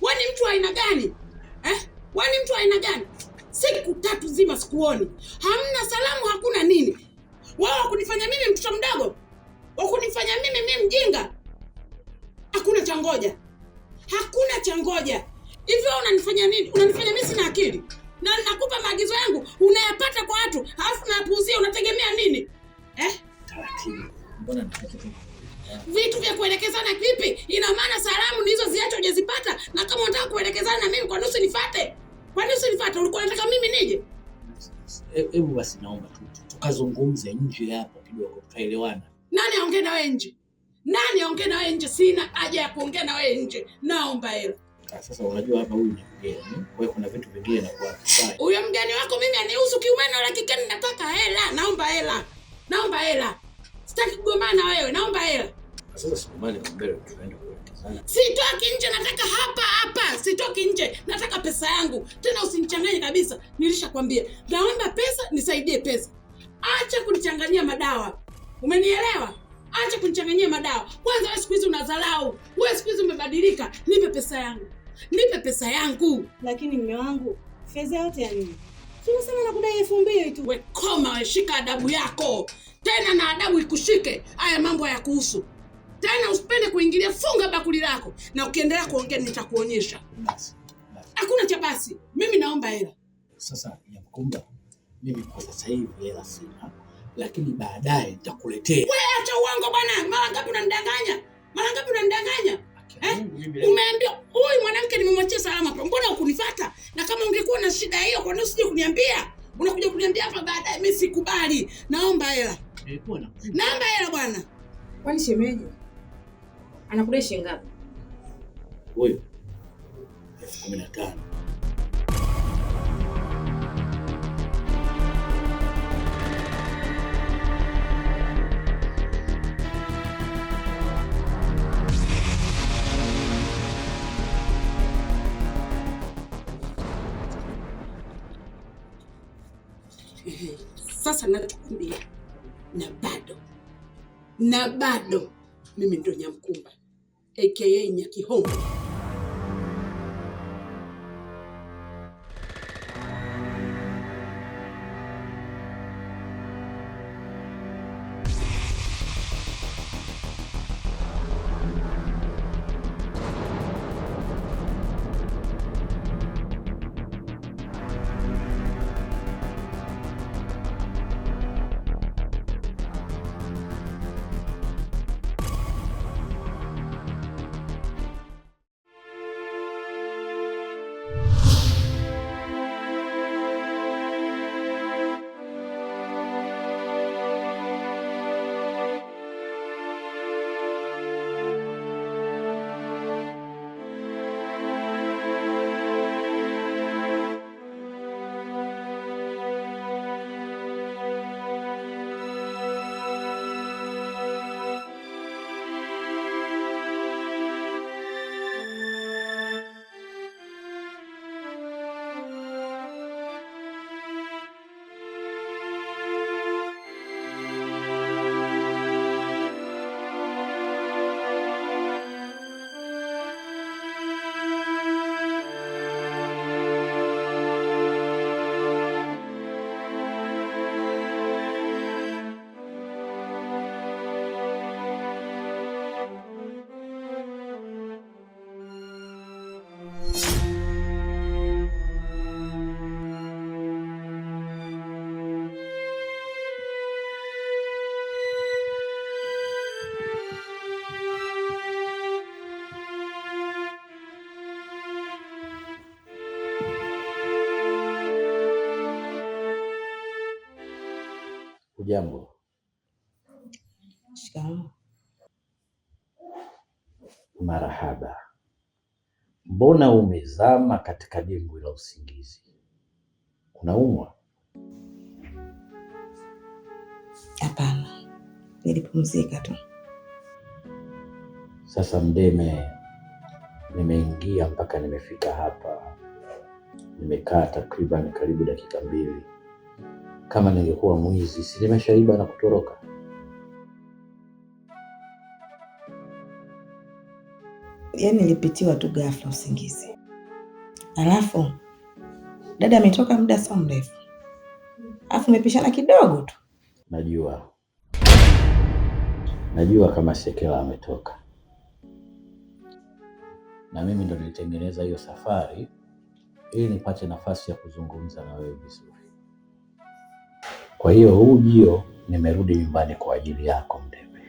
Wewe ni mtu aina gani? Wewe ni mtu aina gani? Siku 3 zima sikuoni. Hamna salamu, hakuna nini. Wewe wakunifanya mimi mtoto mdogo? Wakunifanya mimi mjinga? Hakuna cha ngoja. Hakuna cha ngoja. Hivi wewe unanifanya nini? Unanifanya mimi sina akili. Na nakupa maagizo yangu, unayapata kwa watu, halafu napuuzia, unategemea nini? Taratibu. Mbona vitu vya kuelekezana vipi? Ina maana salamu ndizo ziacho hujazipata, na kama unataka kuelekezana na mimi kwa nusu nifuate. Kwa nusu nifuate, ulikuwa unataka mimi nije? Hebu basi naomba tukazungumze nje hapo kidogo, tutaelewana. Nani aongee na wewe nje? Nani aongee na wewe nje? Sina haja ya kuongea na wewe nje. Naomba hela. Sasa unajua hapa huyu ni mgeni. Kwa hiyo kuna vitu vingine na kwa kufanya. Huyo mgeni wako mimi anihusu kiumeno, lakini nataka hela. Naomba hela. Naomba hela. Sitaki kugombana na wewe. Naomba hela. Sasa sikumali mbele tunaenda kuelekezana. Sitoki nje, nataka hapa. Sitoki nje. Nataka pesa yangu. Tena usinichanganye kabisa. Nilishakwambia. Naomba pesa, nisaidie pesa. Acha kunichanganyia madawa. Umenielewa? Acha kunichanganyia madawa. Kwanza wewe siku hizi unadharau. Wewe siku hizi umebadilika. Nipe pesa yangu. Nipe pesa yangu. Lakini mume wangu, fedha yote ya nini? Tunasema nakudai 2000 tu. We koma, we shika adabu yako. Tena na adabu ikushike. Haya mambo hayakuhusu. Tena usipende kuingilia, funga bakuli lako. Na ukiendelea kuongea nitakuonyesha. Hakuna cha basi. Mimi naomba hela. Sasa Nyakumba, mimi kwa sasa hivi hela sina, lakini baadaye nitakuletea. Wewe acha uongo bwana. Mara ngapi unanidanganya? Mara ngapi unanidanganya? Umeambia huyu mwanamke nimemwachia salama hapo. Mbona hukunifuata? Na kama ungekuwa na shida hiyo, kwa nini usije kuniambia? Unakuja kuniambia hapa baadaye, mimi sikubali. Naomba hela. Naomba hela bwana. Kwani shemeji anakudai shilingi ngapi? Huyu 15,000. Sasa nachukulia na bado mimi ndo Nyamkumba aka Nyakihongo. Hujambo? Shikamoo. Marahaba. Mbona umezama katika dimbwi la usingizi? Unaumwa? Hapana, nilipumzika tu. Sasa Mdeme, nimeingia mpaka nimefika hapa, nimekaa takriban karibu dakika 2. Kama ningekuwa mwizi, si nimeshaiba na kutoroka? Yaani nilipitiwa tu ghafla usingizi. Alafu dada ametoka muda sio mrefu, alafu umepishana kidogo tu. Najua kama Sekela ametoka, na mimi ndo nilitengeneza hiyo safari ili nipate nafasi ya kuzungumza na wewe vizuri. Kwa hiyo huu ujio nimerudi nyumbani kwa ajili yako Mdeme.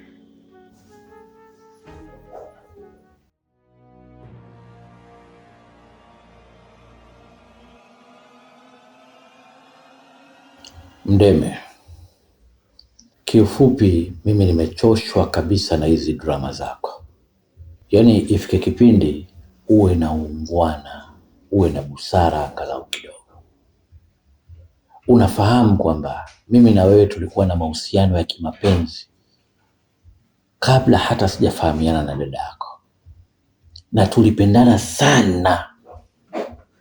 Mdeme, kiufupi mimi nimechoshwa kabisa na hizi drama zako. Yaani ifike kipindi uwe na ungwana, uwe na busara angalau kidogo. Unafahamu kwamba mimi na wewe tulikuwa na mahusiano ya kimapenzi kabla hata sijafahamiana na dada yako, na tulipendana sana,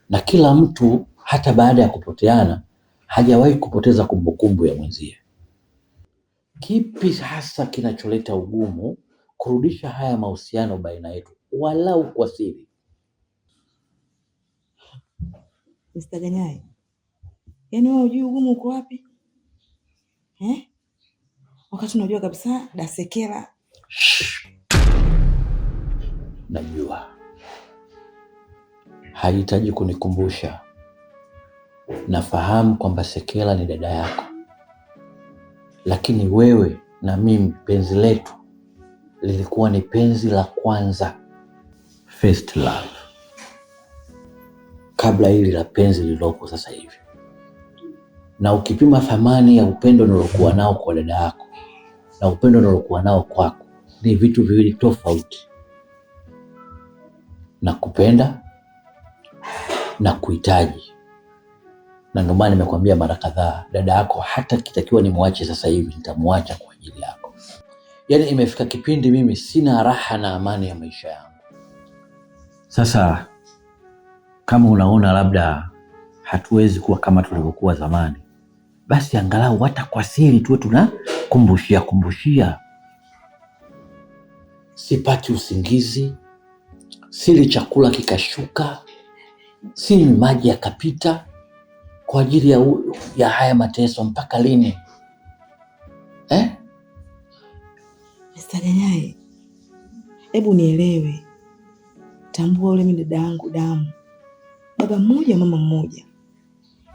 na kila mtu hata baada ya kupoteana hajawahi kupoteza kumbukumbu ya mwenzie. Kipi hasa kinacholeta ugumu kurudisha haya mahusiano baina yetu walau kwa siri? Mr. Ganyai, yaani wewe hujui ugumu uko wapi? Wakati unajua kabisa Dasekela. Najua hahitaji kunikumbusha. Nafahamu kwamba Sekela ni dada yako, lakini wewe na mimi penzi letu lilikuwa ni penzi la kwanza, first love, kabla hili la penzi lilopo sasa hivi. Na ukipima thamani ya upendo nilokuwa nao kwa dada yako na upendo nilokuwa nao kwako, ni vitu viwili tofauti. Na kupenda na kuhitaji. Na ndio maana nimekwambia mara kadhaa, dada yako hata kitakiwa nimwache sasa hivi nitamwacha kwa ajili yako. Yaani imefika kipindi mimi sina raha na amani ya maisha yangu. Sasa kama unaona labda hatuwezi kuwa kama tulivyokuwa zamani, basi angalau hata kwa siri tuwe tunakumbushia. Sipati usingizi, sili chakula kikashuka, sinywi maji yakapita kwa ajili ya haya mateso. Mpaka lini? Mr. Ganyai, hebu nielewe. Tambua ule mimi dada yangu damu, baba mmoja mama mmoja.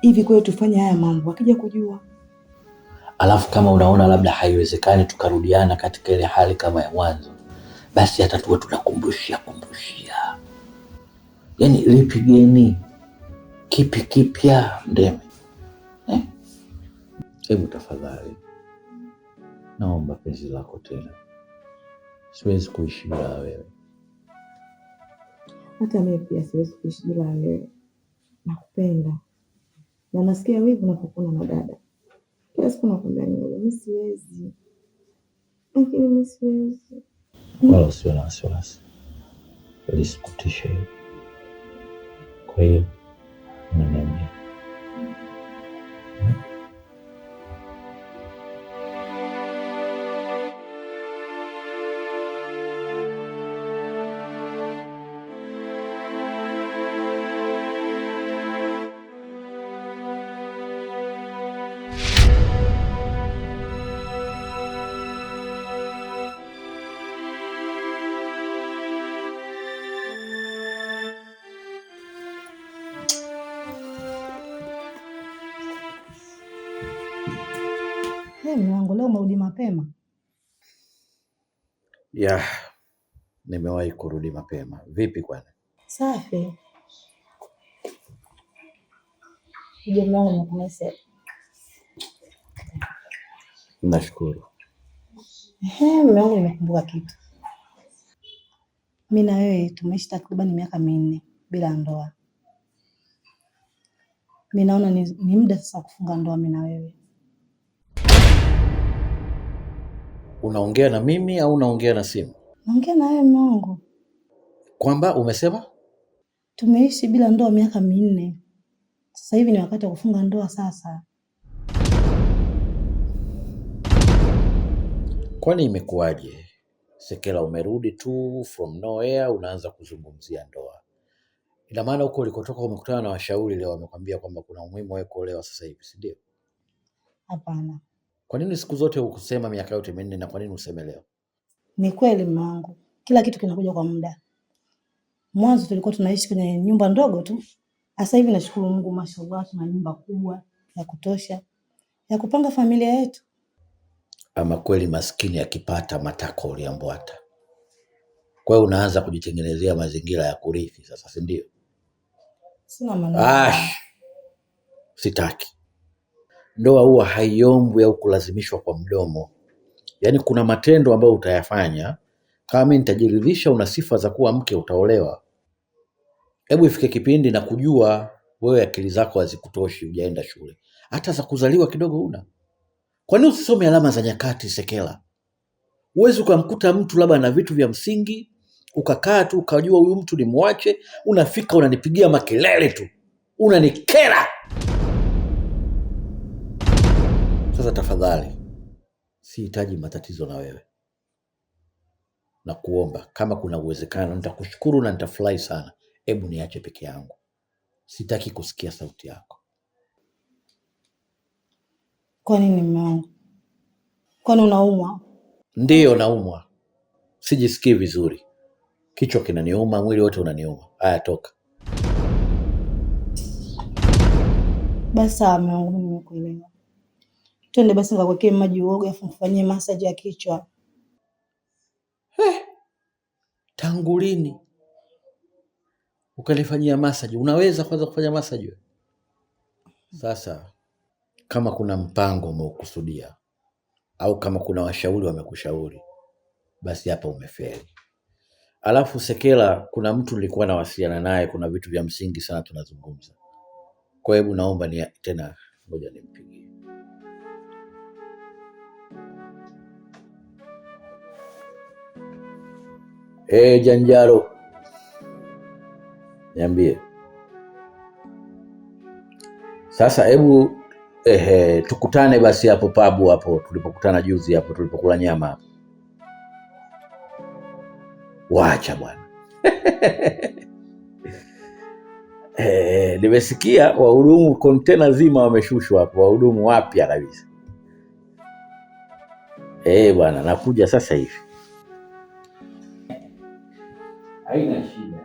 Hivi kwa tufanye haya mambo akija kujua? Alafu kama unaona labda haiwezekani tukarudiana katika ile hali kama ya mwanzo, basi hata tuwe tunakumbushia. Yaani lipigeni kipi kipya Mdeme? Hebu tafadhali, naomba penzi lako tena. Siwezi kuishi bila wewe. Hata mimi pia siwezi kuishi bila wewe. Nakupenda. Na nasikia wivu unapokuwa na dada. Kila siku nakwambia mimi siwezi. Lakini mimi siwezi. Wala usiwe na wasiwasi. Lisikutishe. Kwa hiyo unaniambia Mwanangu, leo umerudi mapema? Nimewahi kurudi mapema. Vipi kwani? Safi. Uje mwanangu, nakumese. Nashukuru. Mume wangu, nimekumbuka kitu. Mimi na wewe tumeishi takriban miaka 4 bila ndoa. Mimi naona ni muda sasa kufunga ndoa mimi na wewe. Unaongea na mimi au unaongea na simu? Naongea na wewe mume wangu. Kwamba umesema? Tumeishi bila ndoa miaka 4. Sasa hivi ni wakati wa kufunga ndoa sasa. Kwani imekuwaje? Sekela, umerudi tu from nowhere unaanza kuzungumzia ndoa. Ina maana huko ulikotoka umekutana na washauri leo wamekwambia kwamba kuna umuhimu wa kuolewa sasa hivi, si ndio? Hapana. Kwa nini siku zote hukusema miaka yote 4 na kwa nini useme leo? Ni kweli mume wangu. Kila kitu kinakuja kwa muda. Mwanzo tulikuwa tunaishi kwenye nyumba ndogo tu. Sasa hivi nashukuru Mungu, mashallah, tuna nyumba kubwa ya kutosha ya kupanga familia yetu. Ama kweli maskini akipata matako uliambwata. Kwa hiyo unaanza kujitengenezea mazingira ya kurithi sasa, si ndio? Sina maana. Sitaki. Ndoa huwa haiombwi au kulazimishwa kwa mdomo. Yaani kuna matendo ambayo utayafanya, kama mimi nitajiridhisha una sifa za kuwa mke, utaolewa. Hebu ifike kipindi na kujua wewe akili zako hazikutoshi, hujaenda shule. Hata za kuzaliwa kidogo una. Kwa nini usisome alama za nyakati, Sekela? Uwezi ukamkuta mtu labda na vitu vya msingi, ukakaa tu ukajua huyu mtu ni muache, unafika unanipigia makelele tu. Unanikera. Sasa tafadhali, sihitaji matatizo na wewe. Na kuomba kama kuna uwezekano, nitakushukuru na nitafurahi sana. Hebu niache peke yangu. Sitaki kusikia sauti yako. Kwa nini mume wangu? Kwani unaumwa? Ndiyo naumwa. Sijisikii vizuri. Kichwa kinaniuma, mwili wote unaniuma. Haya, toka. Basi sawa mume wangu, nimekuelewa. Twende basi nikakuwekee maji uoge afu mfanyie massage ya kichwa. Tangu lini ukanifanyia massage? Unaweza kwanza kufanya massage? Sasa kama kuna mpango umeukusudia au kama kuna washauri wamekushauri, basi hapa umefeli. Alafu Sekela, kuna mtu nilikuwa nawasiliana naye, kuna vitu vya msingi sana tunazungumza. Kwa hebu naomba ni tena ngoja nimpigie. Janjaro. Niambie. Sasa hebu tukutane basi hapo pabu hapo tulipokutana juzi hapo tulipokula nyama hapo. Wacha bwana. Nimesikia wahudumu kontena zima wameshushwa hapo, wahudumu wapya kabisa. Bwana, nakuja sasa hivi. Haina shida.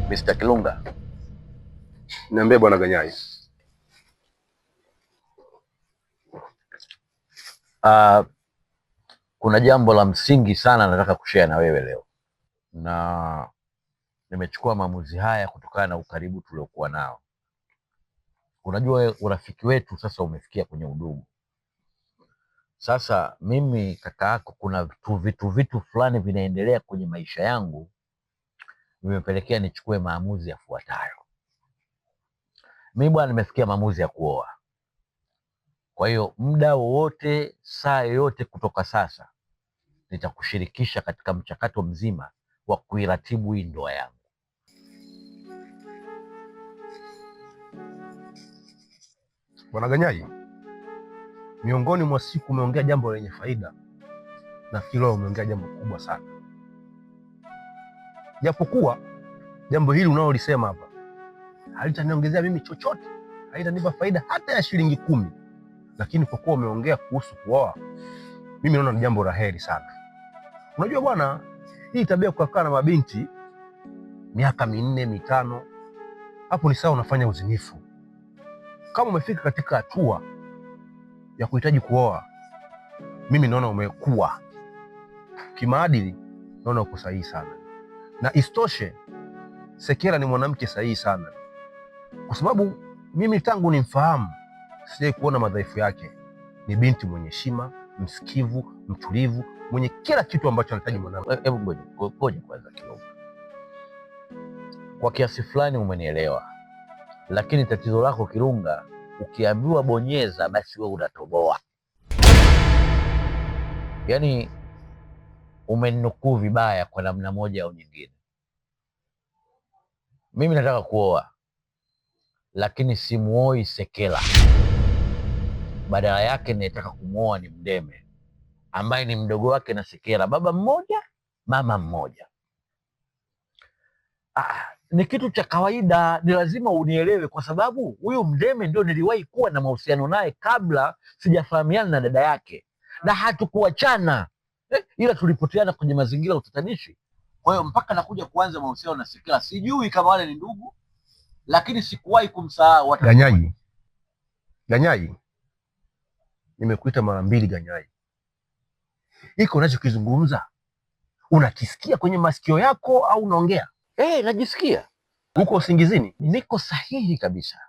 Mr. Kilunga. Niambie bwana Ganyai. Kuna jambo la msingi sana nataka kushare na wewe leo. Na nimechukua maamuzi haya kutokana na ukaribu tuliokuwa nao. Unajua urafiki wetu sasa umefikia kwenye udugu. Sasa mimi kaka yako, kuna vitu fulani vinaendelea kwenye maisha yangu vimepelekea nichukue maamuzi yafuatayo. Mimi bwana nimefikia maamuzi ya kuoa. Kwa hiyo muda wowote, saa yoyote kutoka sasa, nitakushirikisha katika mchakato mzima wa kuiratibu hii ndoa yangu. Bwana Ganyai, miongoni mwa siku umeongea jambo lenye faida. Nafikiri leo umeongea jambo kubwa sana. Japokuwa jambo hili unalolisema hapa halitaniongezea mimi chochote, haitanipa faida hata ya shilingi 10. Lakini kwa kuwa umeongea kuhusu kuoa, mimi naona ni jambo la heri sana. Unajua bwana, hii tabia kukaa na mabinti miaka 4, 5 hapo ni sawa unafanya uzinifu. Kama umefika katika hatua ya kuhitaji kuoa, mimi naona umekuwa kimaadili, naona uko sahihi sana. Na istoshe, Sekela ni mwanamke sahihi sana, kwa sababu mimi tangu nimfahamu sijai kuona madhaifu yake. Ni binti mwenye heshima, msikivu, mtulivu, mwenye kila kitu ambacho anahitaji mwanamke. Hebu ngoja kwanza kidogo. Kwa kiasi fulani umenielewa, lakini tatizo lako Kirunga, ukiambiwa bonyeza basi wewe unatoboa. Yaani umeninukuu vibaya kwa namna moja au nyingine. Mimi nataka kuoa, lakini simuoi Sekela. Badala yake nataka kumuoa ni Mdeme, ambaye ni mdogo wake na Sekela, baba mmoja mama mmoja. Ni kitu cha kawaida, ni lazima unielewe, kwa sababu huyu Mdeme ndio niliwahi kuwa na mahusiano naye kabla sijafahamiana na dada yake, na hatukuachana, ila tulipoteana kwenye mazingira ya utatanishi. Kwa hiyo mpaka nakuja kuanza mahusiano na Sekela, sijui kama wale ni ndugu, lakini sikuwahi kumsahau. Ganyai, nimekuita mara 2 Ganyai. Iko unachokizungumza unakisikia kwenye masikio yako au unaongea? Najisikia. Uko usingizini? Niko sahihi kabisa.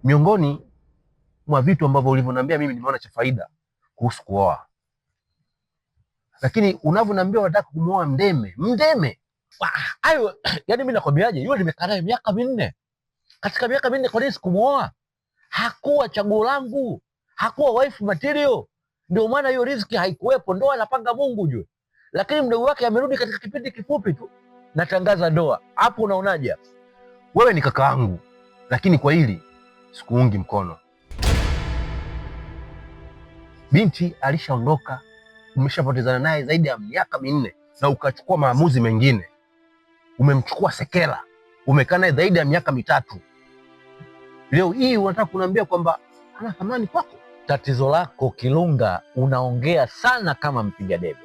Miongoni mwa vitu ambavyo ulivyoniambia mimi nimeona cha faida kuhusu kuoa, lakini unavyoniambia unataka kumuoa Mdeme, hayo yani mimi nakwambiaje, yule nimekaa naye miaka 4. Katika miaka 4 kwa nini sikumuoa? Hakuwa chaguo langu, hakuwa wife material. Ndio maana hiyo riziki haikuwepo, ndoa anapanga Mungu jue. Lakini mdogo wake amerudi katika kipindi kifupi tu, natangaza ndoa. Hapo unaonaje? Wewe ni kaka yangu, lakini kwa hili sikuungi mkono. Binti alishaondoka, umeshapotezana naye zaidi ya miaka 4 na ukachukua maamuzi mengine. Umemchukua Sekela, umekaa naye zaidi ya miaka 3. Leo hii unataka kuniambia kwamba ana thamani kwako? Tatizo lako Kilunga, unaongea sana kama mpiga debe.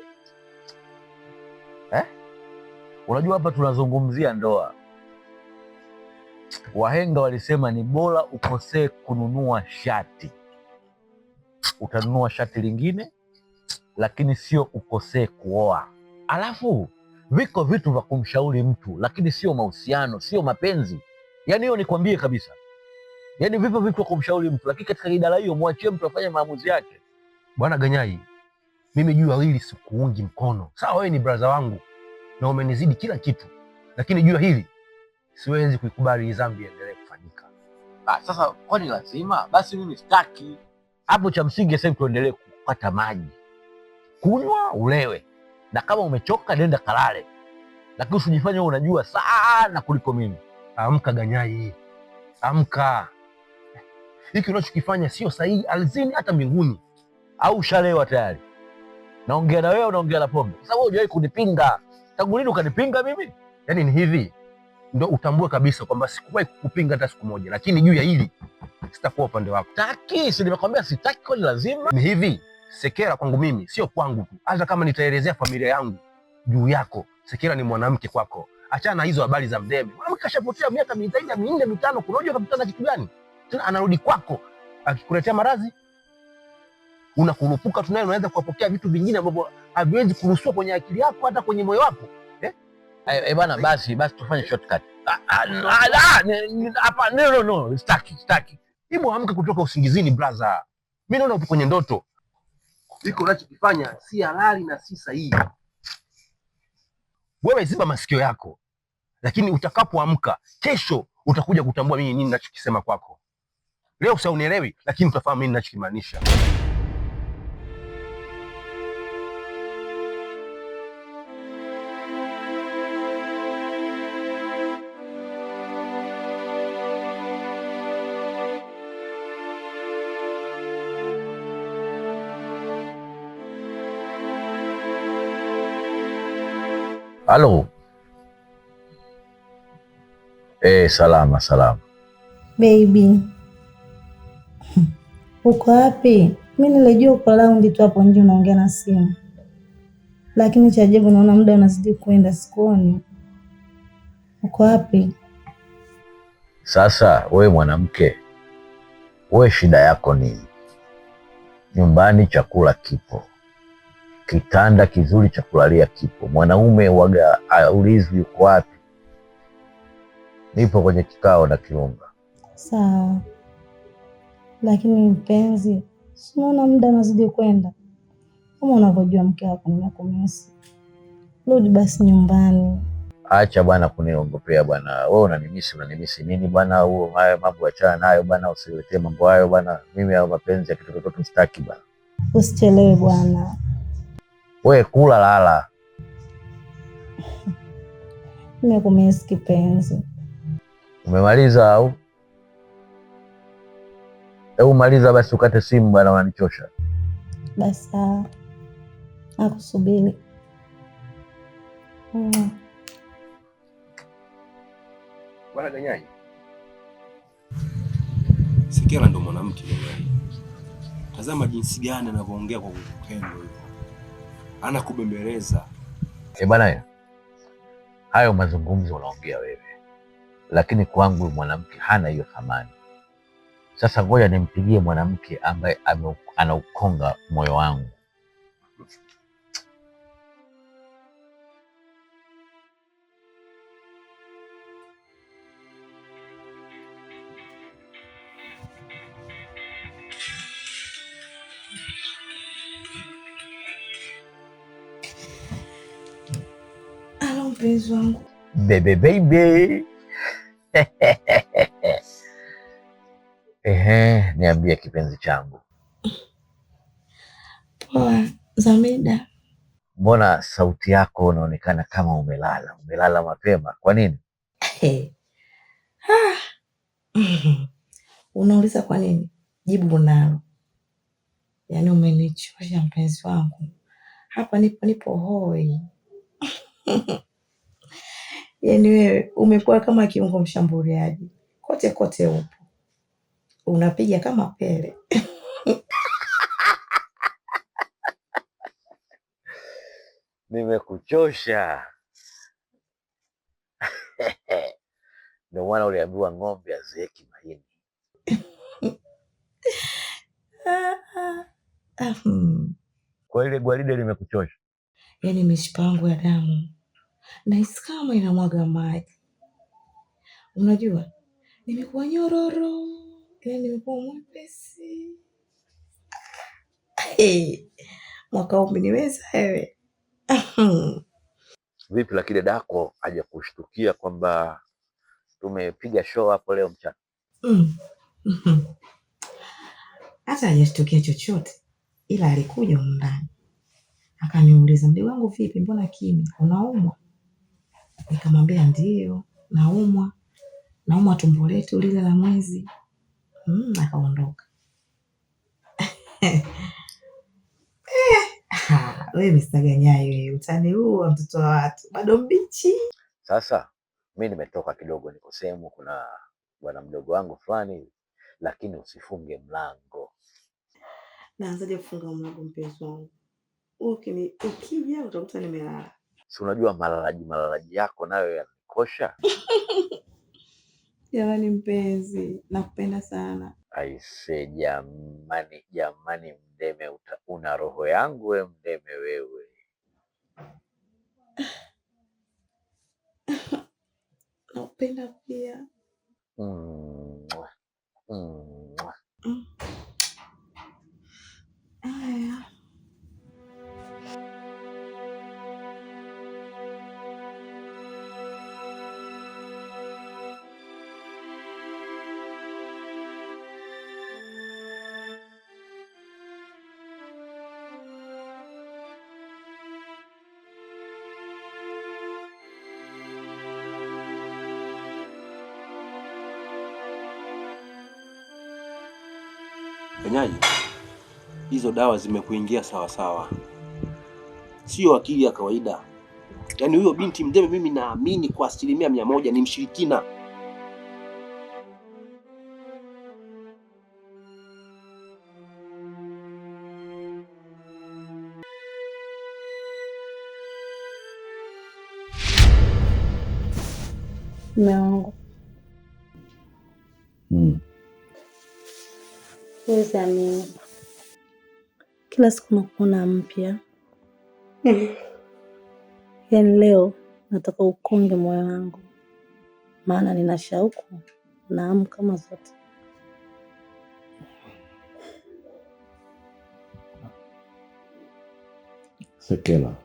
Unajua hapa tunazungumzia ndoa. Wahenga walisema ni bora ukosee kununua shati, utanunua shati lingine, lakini sio ukosee kuoa. Alafu viko vitu vya kumshauri mtu, lakini sio mahusiano, sio mapenzi. Yaani hiyo nikwambie kabisa. Yaani vipo vitu vya kumshauri mtu, lakini katika idara hiyo muachie mtu afanye maamuzi yake. Bwana Ganyai, mimi jua hili sikuungi mkono. Sawa, wewe ni brother wangu na umenizidi kila kitu, lakini jua hili siwezi kuikubali hii dhambi iendelee kufanyika. Sasa kwani lazima? Basi mimi sitaki. Hapo cha msingi sasa tuendelee kupata maji, kunywa, ulewe, na kama umechoka nenda kalale, lakini usijifanye unajua sana kuliko mimi. Amka Ganyai, amka. Hiki unachokifanya sio sahihi ardhini hata mbinguni. Au ushalewa tayari? Naongea na wewe, unaongea na pombe. Sasa wewe hujawahi kunipinga. Tangu lini ukanipinga mimi? Yaani ni hivi, ndio utambue kabisa kwamba sikuwahi kukupinga hata siku moja, lakini juu ya hili sitakuwa upande wako. Taki, si nimekwambia sitaki, kwa lazima. Ni hivi, Sekela kwangu mimi sio kwangu tu. Hata kama nitaelezea familia yangu juu yako, Sekela ni mwanamke kwako. Achana na hizo habari za Mdeme. Mwanamke kashapotea miaka zaidi ya 4 5, kunajua kapitana kitu gani? Tena anarudi kwako akikuletea maradhi. Unakurupuka tunaye, unaweza kuwapokea vitu vingine ambavyo haviwezi kuruhusiwa kwenye akili yako hata kwenye moyo wako. Bwana, basi tufanye shortcut. Hapa no, sitaki. Hebu amka kutoka usingizini brother. Mimi naona upo kwenye ndoto. Hiko unachokifanya si halali na si sahihi. Wewe ziba masikio yako, lakini utakapoamka kesho utakuja kutambua mimi nini ninachokisema kwako. Leo unielewi, lakini utafahamu mimi ninachokimaanisha. Halo. Salama. Baby. Uko wapi? Mimi nilijua uko laundi tu hapo nje unaongea na simu. Lakini cha ajabu naona muda unazidi kwenda, sikuoni. Uko wapi? Sasa we mwanamke, we shida yako nini? Nyumbani chakula kipo, kitanda kizuri cha kulalia kipo. Mwanaume waga aulizwi uko wapi. Nipo kwenye kikao na Kiunga. Sawa, lakini mpenzi, si unaona muda unazidi kwenda? Kama unavyojua mke wako nimekumisi, rudi basi nyumbani. Acha bwana kuniongopea bwana. Wewe unanimisi nini bwana? Huo hayo mambo achana nayo bwana, usiletee mambo hayo bwana. Mimi hayo mapenzi ya kitoto sitaki bwana. Usichelewe bwana. Wewe kula lala. Nimekumisi kipenzi. Umemaliza au? Hebu maliza basi ukate simu bwana, unanichosha. Basi sawa. Nakusubiri. Bwana Ganyai, Sekela ndo mwanamke wewe. Tazama jinsi gani anavyoongea kwa upendo hivyo. Anakubembeleza. Bwana, hayo mazungumzo unaongea wewe, lakini kwangu mwanamke hana hiyo thamani. Sasa ngoja nimpigie mwanamke ambaye anaukonga moyo wangu. Alo mpenzi wangu. Bebe baby. Niambie kipenzi changu. Poa, Zamida. Mbona sauti yako unaonekana kama umelala mapema? Kwa nini? Unauliza kwa nini? Jibu unalo. Yaani umenichosha mpenzi wangu. Hapa nipo hoi. Yaani wewe umekuwa kama kiungo mshambuliaji. Kote kote upo. Unapiga kama Pele. Nimekuchosha. Ndio maana uliambiwa ng'ombe azeeki mahindi. Kwa ile gwaride limekuchosha? Yaani mishipa yangu ya damu nahisi kama inamwaga maji. Unajua nimekuwa nyororo, yaani nimekuwa mwepesi. Mwaka huu umeniweza wewe. Vipi lakini dako aje kushtukia kwamba tumepiga show hapo leo mchana? Hata hajashtukia chochote, ila alikuja ndani akaniuliza, mdogo wangu vipi, mbona kimya, unaumwa? Nikamwambia ndio naumwa tumbo letu lile la mwezi. Akaondoka. Wewe Mr. Ganyai, wewe utani huu wa mtoto wa watu bado mbichi. Sasa mimi nimetoka kidogo, niko sehemu kuna bwana mdogo wangu fulani, lakini usifunge mlango. Naanzaje kufunga mlango mpenzi wangu? Ukija utakuta nimelala. Si unajua malalaji yako nayo yanikosha. Jamani mpenzi, nakupenda sana. Aise jamani Mdeme, una roho yangu we Mdeme wewe. Nakupenda pia. Aya. Ganyai, hizo dawa zimekuingia sawa sawa. Sio akili ya kawaida. Yaani huyo binti Mdeme mimi naamini kwa 100% ni mshirikina. Mume wangu. Huwezi amini. Kila siku nakuona mpya. Yaani leo nataka ukonge moyo wangu, maana nina shauku na hamu kama zote. Sekela,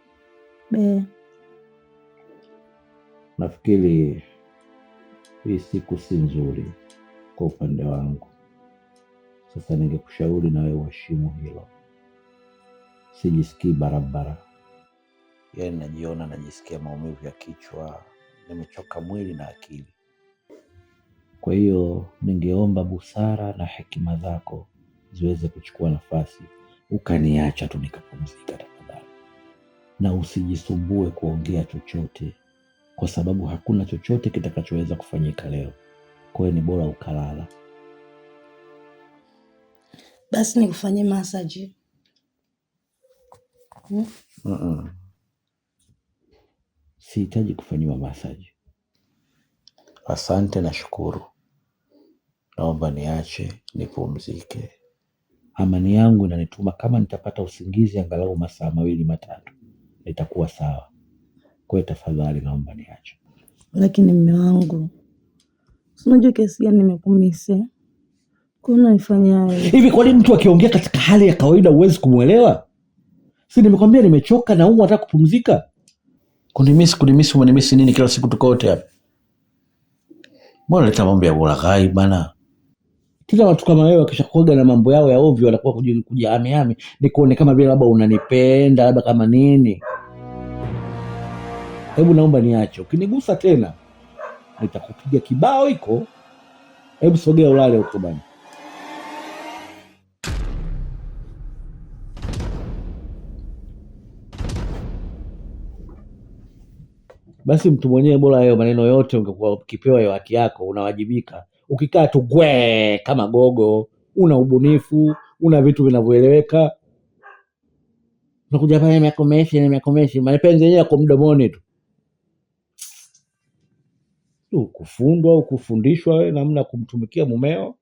Nafikiri hii siku si nzuri kwa upande wangu. Sasa ningekushauri na wewe uheshimu hilo. Sijisikii barabara, yaani najiona najisikia maumivu ya kichwa, nimechoka mwili na akili. Kwa hiyo ningeomba busara na hekima zako ziweze kuchukua nafasi, ukaniacha tu nikapumzika tafadhali, na usijisumbue kuongea chochote, kwa sababu hakuna chochote kitakachoweza kufanyika leo. Kwa hiyo ni bora ukalala. Basi nikufanyie massage. Sihitaji kufanyiwa massage. Asante na shukuru. Naomba niache nipumzike. Amani yangu inanituma kama nitapata usingizi angalau masaa 2-3 nitakuwa sawa. Kwa hiyo tafadhali naomba niache. Lakini mume wangu, unajua kiasi gani nimekumisi? Kuna nifanya hivi? Kwa nini mtu akiongea katika hali ya kawaida huwezi kumuelewa? Si nimekwambia nimechoka na nataka kupumzika. Kunimisi umenimisi nini kila siku tuko wote hapa? Mbona leta mambo ya ulaghai bana? Kila watu kama wewe wakishakuaga na mambo yao ya ovyo wanakuwa kujihami ni kuone kama vile labda unanipenda labda kama nini. Hebu naomba niache. Ukinigusa tena nitakupiga kibao iko. Hebu sogea ulale huko bana. Basi mtu mwenyewe bora hayo maneno yote ungekuwa ukipewa hiyo haki yako unawajibika. Ukikaa tu kama gogo, una ubunifu, una vitu vinavyoeleweka. Unakuja pale nimekomeshi, mapenzi yenyewe yako mdomoni tu. Ukufundwa au kufundishwa wewe namna kumtumikia mumeo.